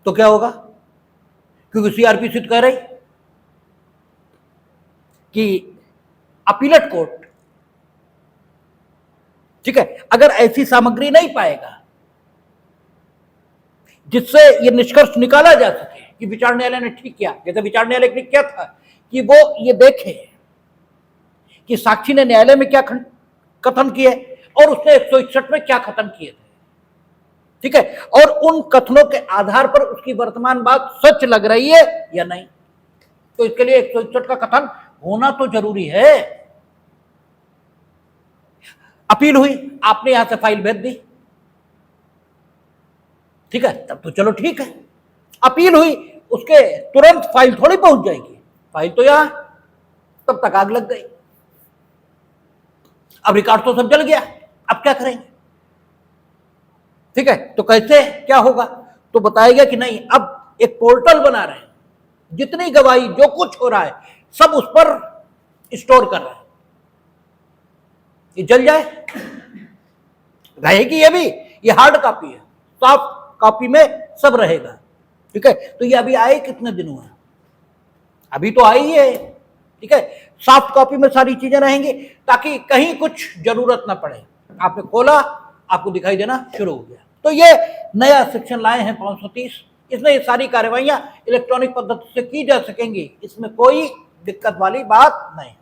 तो क्या होगा? क्योंकि सीआरपीसी तो कह रही कि अपीलेट कोर्ट, ठीक है, अगर ऐसी सामग्री नहीं पाएगा जिससे यह निष्कर्ष निकाला जा सके कि विचार न्यायालय ने ठीक किया, जैसे विचार न्यायालय ने क्या था कि वो ये देखे कि साक्षी ने न्यायालय में क्या कथन किए और उसने 161 में क्या कथन किए थे, ठीक है, और उन कथनों के आधार पर उसकी वर्तमान बात सच लग रही है या नहीं। तो इसके लिए 161 का कथन होना तो जरूरी है। अपील हुई, आपने यहां से फाइल भेज दी, ठीक है, तब तो चलो ठीक है। अपील हुई, उसके तुरंत फाइल थोड़ी पहुंच जाएगी, फाइल तो यहां, तब तक आग लग गई, अब रिकॉर्ड तो सब जल गया, अब क्या करेंगे, ठीक है। तो कैसे क्या होगा? तो बताया गया कि नहीं, अब एक पोर्टल बना रहे हैं, जितनी गवाही जो कुछ हो रहा है सब उस पर स्टोर कर रहे हैं, ये जल जाए रहेगी, ये भी, ये हार्ड कॉपी है, सॉफ्ट कॉपी में सब रहेगा, ठीक है। तो ये अभी आए कितने दिन हुए, अभी तो आई है, ठीक है, सॉफ्ट कॉपी में सारी चीजें रहेंगी ताकि कहीं कुछ जरूरत ना पड़े। आपने खोला, आपको दिखाई देना शुरू हो गया। तो ये नया सेक्शन लाए हैं 530, इसमें ये सारी कार्यवाहियां इलेक्ट्रॉनिक पद्धति से की जा सकेंगी, इसमें कोई दिक्कत वाली बात नहीं।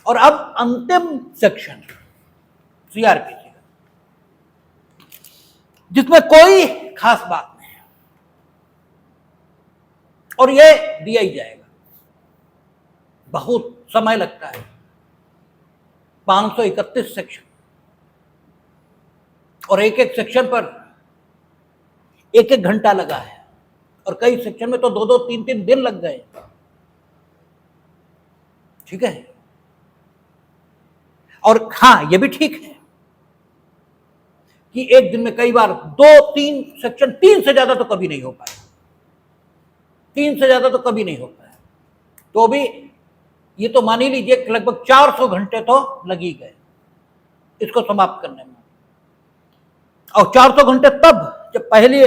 और अब अंतिम सेक्शन सीआरपीसी का, जिसमें कोई खास बात नहीं है और ये दिया ही जाएगा, बहुत समय लगता है। 531 सेक्शन, और एक एक सेक्शन पर एक एक घंटा लगा है, और कई सेक्शन में तो 2-2 3-3 दिन लग गए। ठीक है, और हां ये भी ठीक है कि एक दिन में कई बार 2-3 सेक्शन, 3 से ज्यादा तो कभी नहीं हो पाया, 3 से ज्यादा तो कभी नहीं हो पाया। तो भी ये तो मान ही लीजिए कि लगभग 400 घंटे तो लग ही गए इसको समाप्त करने में। और 400 घंटे तब जब पहले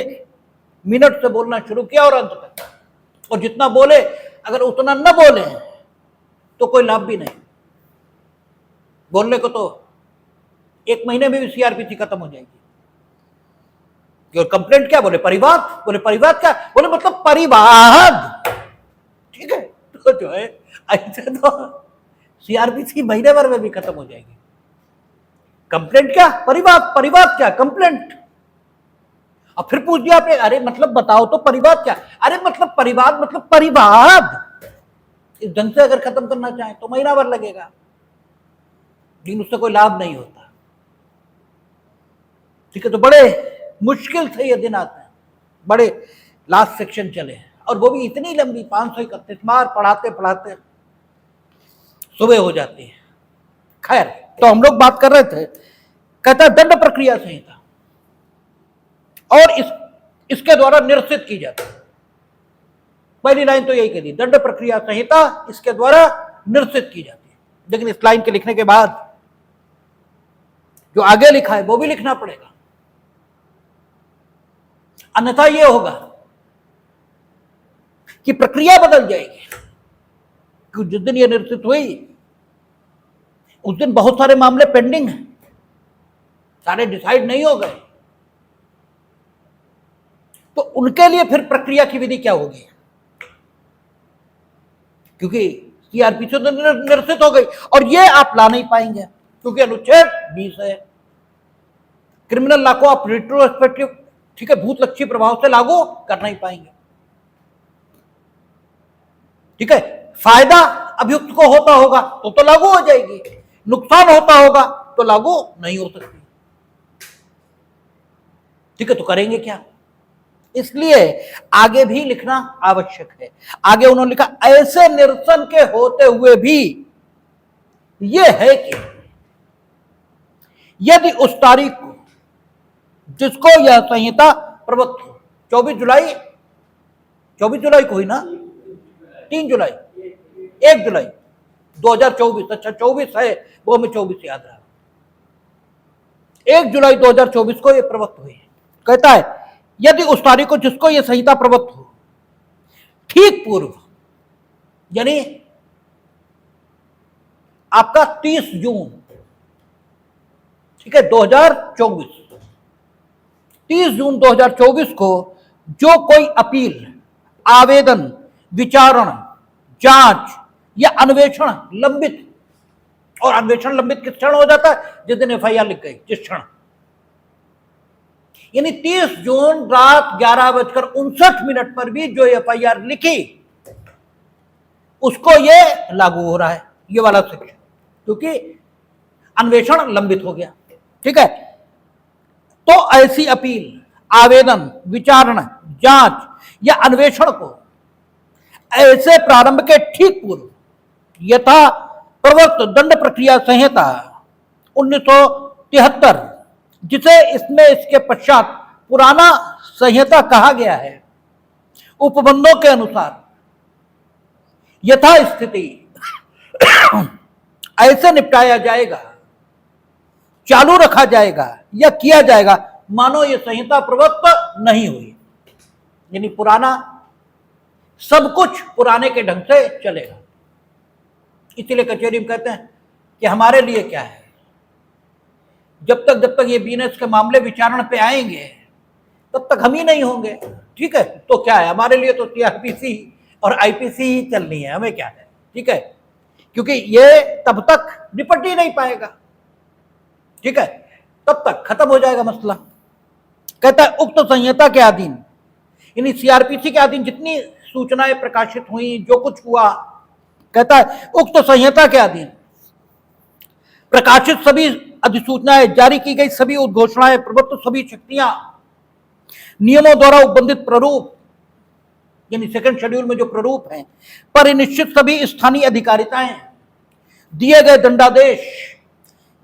मिनट से बोलना शुरू किया और अंत तक, और जितना बोले अगर उतना न बोले तो कोई लाभ भी नहीं। बोलने को तो 1 महीने में भी सीआरपीसी खत्म हो जाएगी। और कंप्लेंट क्या बोले? परिवाद। बोले परिवाद क्या? बोले मतलब परिवाद। ठीक है, तो जो है ऐसे तो सीआरपीसी महीने भर में भी खत्म हो जाएगी। कंप्लेंट क्या? परिवाद। परिवाद क्या? कंप्लेंट। और फिर पूछ दिया आपने, अरे मतलब बताओ तो परिवाद क्या? अरे मतलब परिवाद मतलब परिवाद। इस ढंग से अगर खत्म करना चाहे तो महीना भर लगेगा, लेकिन उससे कोई लाभ नहीं होता। ठीक है, तो बड़े मुश्किल से ये दिन आते हैं, बड़े लास्ट सेक्शन चले हैं, और वो भी इतनी लंबी 531 मार पढ़ाते पढ़ाते सुबह हो जाती है। खैर, तो हम लोग बात कर रहे थे, कहता है दंड प्रक्रिया संहिता, और इसके द्वारा निरसित की जाती है। पहली लाइन तो यही कह दी, दंड प्रक्रिया संहिता इसके द्वारा निरसित की जाती है। लेकिन इस लाइन के लिखने के बाद जो आगे लिखा है वो भी लिखना पड़ेगा, अन्यथा यह होगा कि प्रक्रिया बदल जाएगी। क्योंकि जिस दिन यह निरसित हुई उस दिन बहुत सारे मामले पेंडिंग हैं, सारे डिसाइड नहीं हो गए, तो उनके लिए फिर प्रक्रिया की विधि क्या होगी? क्योंकि सीआरपीसी तो निरसित हो गई, और ये आप ला नहीं पाएंगे क्योंकि अनुच्छेद 20 है। क्रिमिनल लॉ को आप रिट्रोस्पेक्टिव, ठीक है, भूतलक्षी प्रभाव से लागू कर नहीं पाएंगे। ठीक है, फायदा अभियुक्त को होता होगा तो लागू हो जाएगी, नुकसान होता होगा तो लागू नहीं हो सकती। ठीक है, तो करेंगे क्या? इसलिए आगे भी लिखना आवश्यक है। आगे उन्होंने लिखा, ऐसे निरसन के होते हुए भी यह है कि यदि उस तारीख को जिसको यह संहिता प्रवृत्त हो, 24 जुलाई को ही ना, 3 जुलाई, 1 जुलाई 2024, अच्छा 24 है, वो हमें 24 याद रहा, 1 जुलाई 2024 को यह प्रवृत्त हुई है। कहता है यदि उस तारीख को जिसको यह संहिता प्रवृत्त हो ठीक पूर्व, यानी आपका 30 जून, ठीक है, 2024, 30 जून 2024 को जो कोई अपील, आवेदन, विचारण, जांच या अन्वेषण लंबित, और अन्वेषण लंबित किस क्षण हो जाता है? जिस दिन एफआईआर लिख गई, जिस क्षण, यानी 30 जून रात 11:59 पर भी जो एफआईआर लिखी उसको ये लागू हो रहा है, ये वाला सेक्शन, क्योंकि अन्वेषण लंबित हो गया। ठीक है, तो ऐसी अपील, आवेदन, विचारण, जांच या अन्वेषण को ऐसे प्रारंभ के ठीक पूर्व यथा प्रवृत्त दंड प्रक्रिया संहिता 1973, जिसे इसमें इसके पश्चात पुराना संहिता कहा गया है, उपबंधों के अनुसार यथा स्थिति ऐसे निपटाया जाएगा, चालू रखा जाएगा या किया जाएगा मानो ये संहिता प्रवृत्त नहीं हुई। यानी पुराना, सब कुछ पुराने के ढंग से चलेगा। इसलिए कचहरी में कहते हैं कि हमारे लिए क्या है, जब तक ये बीएनएस के मामले विचारण पे आएंगे तब तक हम ही नहीं होंगे। ठीक है, तो क्या है, हमारे लिए तो सीआरपीसी और आईपीसी ही चलनी है, हमें क्या है। ठीक है, क्योंकि ये तब तक निपट ही नहीं पाएगा। ठीक है, तब तक खत्म हो जाएगा मसला। कहता है उक्त संहिता के अधीन, यानी सीआरपीसी के अधीन जितनी सूचनाएं प्रकाशित हुई, जो कुछ हुआ, कहता है उक्त संहिता के अधीन प्रकाशित सभी अधिसूचनाएं, जारी की गई सभी उद्घोषणाएं, प्रभुत्व सभी शक्तियां, नियमों द्वारा उपबंधित प्रारूप यानी सेकंड शेड्यूल में जो प्रारूप हैं, परिनिश्चित सभी स्थानीय अधिकारिताएं, दिए गए दंडादेश,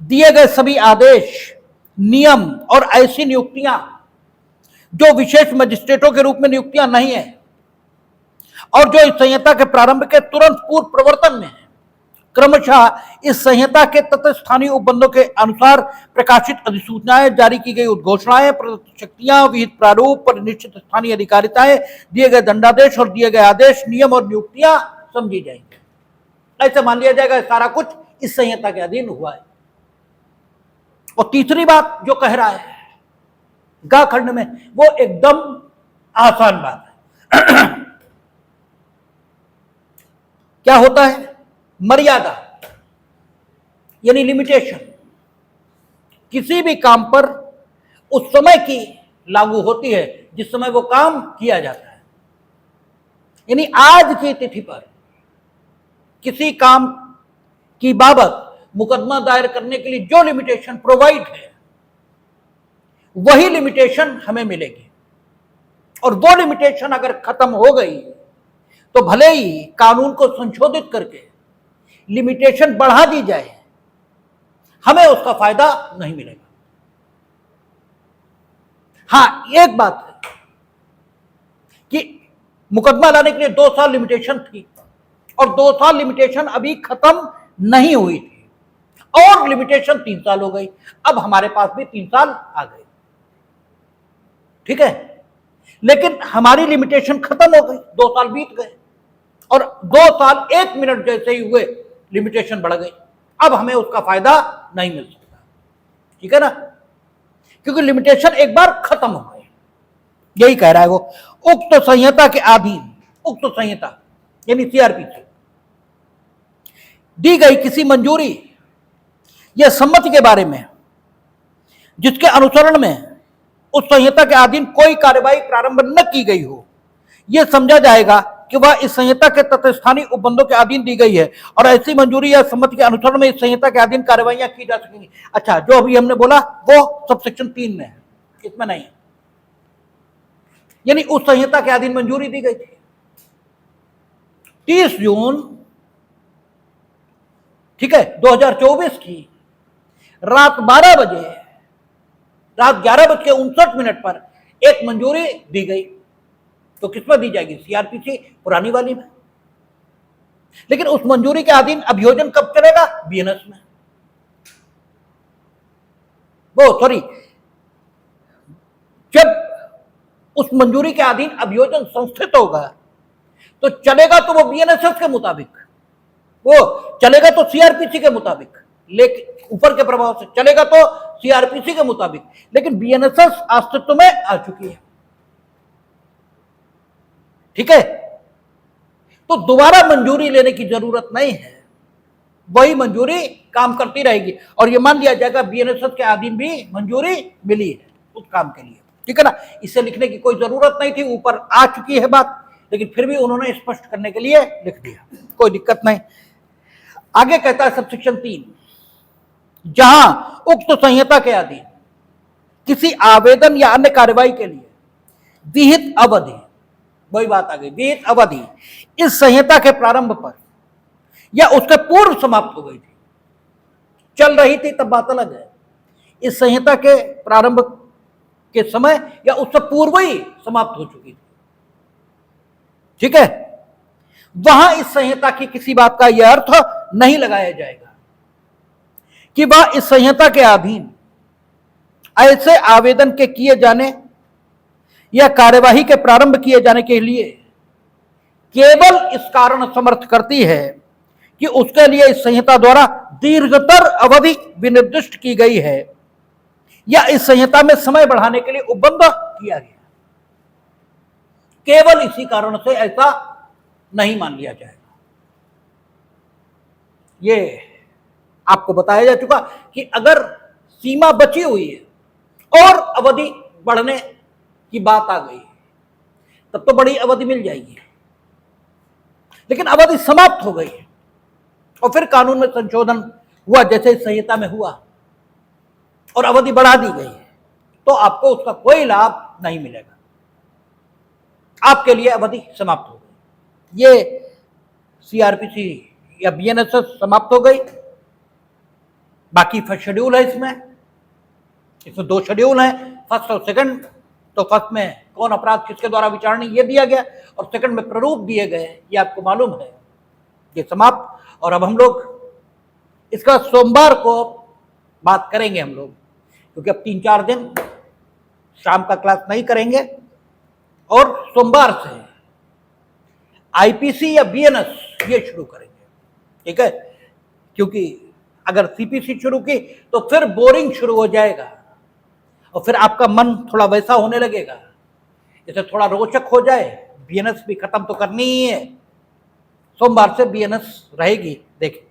दिए गए सभी आदेश, नियम और ऐसी नियुक्तियां जो विशेष मजिस्ट्रेटों के रूप में नियुक्तियां नहीं है और जो इस संहिता के प्रारंभ के तुरंत पूर्व प्रवर्तन में है, क्रमशः इस संहिता के तत्स्थानीय उपबंधों के अनुसार प्रकाशित अधिसूचनाएं, जारी की गई उद्घोषणाएं, शक्तियां, विहित प्रारूप, परिनिश्चित स्थानीय अधिकारिताएं, दिए गए दंडादेश और दिए गए आदेश, नियम और नियुक्तियां समझी जाएंगे। ऐसे मान लिया जाएगा सारा कुछ इस संहिता के अधीन हुआ है। और तीसरी बात जो कह रहा है गा खंड में, वो एकदम आसान बात है। क्या होता है? मर्यादा यानी लिमिटेशन किसी भी काम पर उस समय की लागू होती है जिस समय वो काम किया जाता है। यानी आज की तिथि पर किसी काम की बाबत मुकदमा दायर करने के लिए जो लिमिटेशन प्रोवाइड है, वही लिमिटेशन हमें मिलेगी। और वो लिमिटेशन अगर खत्म हो गई तो भले ही कानून को संशोधित करके लिमिटेशन बढ़ा दी जाए, हमें उसका फायदा नहीं मिलेगा। हां, एक बात है कि मुकदमा लाने के लिए 2 साल लिमिटेशन थी और 2 साल लिमिटेशन अभी खत्म नहीं हुई थी और लिमिटेशन 3 साल हो गई। अब हमारे पास भी 3 साल आ गए, ठीक है, लेकिन हमारी लिमिटेशन खत्म हो गई, 2 साल बीत गए और 2 साल 1 मिनट जैसे ही हुए लिमिटेशन बढ़ गई। अब हमें उसका फायदा नहीं मिल सकता, ठीक है ना, क्योंकि लिमिटेशन एक बार खत्म हो गई। यही कह रहा है वो। उक्त संहिता के अधीन, उक्त संहिता यानी सीआरपीसी दी गई किसी मंजूरी या सम्मति के बारे में जिसके अनुसरण में उस संहिता के अधीन कोई कार्यवाही प्रारंभ न की गई हो, यह समझा जाएगा कि वह इस संहिता के तत्स्थानीय उपबंधों के अधीन दी गई है और ऐसी मंजूरी या सम्मति के अनुसरण में इस संहिता के अधीन कार्यवाहियां की जा सकेंगी। अच्छा, जो अभी हमने बोला वो सबसेक्शन 3 में है, इसमें नहीं है। यानी उस संहिता के अधीन मंजूरी दी गई थी। 30 जून, ठीक है, 2024 की रात 12 बजे, रात 11:59 पर एक मंजूरी दी गई। तो किसमें दी जाएगी? सीआरपीसी पुरानी वाली में। लेकिन उस मंजूरी के अधीन अभियोजन कब चलेगा? बीएनएस में। वो सॉरी, जब उस मंजूरी के अधीन अभियोजन संस्थित होगा तो चलेगा तो वो बीएनएसएस के मुताबिक, वो चलेगा तो सीआरपीसी के मुताबिक, लेकिन ऊपर के प्रभाव से चलेगा तो सीआरपीसी के मुताबिक, लेकिन बीएनएसएस अस्तित्व में आ चुकी है, ठीक है, तो दोबारा मंजूरी लेने की जरूरत नहीं है, वही मंजूरी काम करती रहेगी और ये मान लिया जाएगा बीएनएसएस के अधीन भी मंजूरी मिली है उस काम के लिए, ठीक है ना। इसे लिखने की कोई जरूरत नहीं थी, ऊपर आ चुकी है बात, लेकिन फिर भी उन्होंने स्पष्ट करने के लिए लिख दिया, कोई दिक्कत नहीं। आगे कहता है सबसेक्शन 3, जहां उक्त संहिता के अधीन किसी आवेदन या अन्य कार्यवाही के लिए विहित अवधि, वही बात आ गई, विहित अवधि इस संहिता के प्रारंभ पर या उसके पूर्व समाप्त हो गई थी, चल रही थी तब बात अलग है, इस संहिता के प्रारंभ के समय या उससे पूर्व ही समाप्त हो चुकी थी, ठीक है, वहां इस संहिता की किसी बात का यह अर्थ नहीं लगाया जाएगा कि वह इस संहिता के अधीन ऐसे आवेदन के किए जाने या कार्यवाही के प्रारंभ किए जाने के लिए केवल इस कारण समर्थ करती है कि उसके लिए इस संहिता द्वारा दीर्घतर अवधि विनिर्दिष्ट की गई है या इस संहिता में समय बढ़ाने के लिए उपबंध किया गया। केवल इसी कारण से ऐसा नहीं मान लिया जाएगा। ये आपको बताया जा चुका कि अगर सीमा बची हुई है और अवधि बढ़ने की बात आ गई तब तो बड़ी अवधि मिल जाएगी, लेकिन अवधि समाप्त हो गई और फिर कानून में संशोधन हुआ जैसे इस संहिता में हुआ, और अवधि बढ़ा दी गई है, तो आपको उसका कोई लाभ नहीं मिलेगा, आपके लिए अवधि समाप्त हो गई। ये सीआरपीसी या बीएनएसएस समाप्त हो गई। बाकी फर्स्ट शेड्यूल है, इसमें 2 शेड्यूल हैं, फर्स्ट और सेकंड। तो फर्स्ट में कौन अपराध किसके द्वारा विचारणीय ये दिया गया, और सेकंड में प्रारूप दिए गए, ये आपको मालूम है। ये समाप्त। और अब हम लोग इसका सोमवार को बात करेंगे हम लोग, क्योंकि अब 3-4 दिन शाम का क्लास नहीं करेंगे, और सोमवार से आईपीसी या बीएनएस ये शुरू करेंगे, ठीक है। क्योंकि अगर सीपीसी शुरू की तो फिर बोरिंग शुरू हो जाएगा, और फिर आपका मन थोड़ा वैसा होने लगेगा, जैसे थोड़ा रोचक हो जाए। बीएनएस भी खत्म तो करनी ही है, सोमवार से बीएनएस रहेगी, देखिए।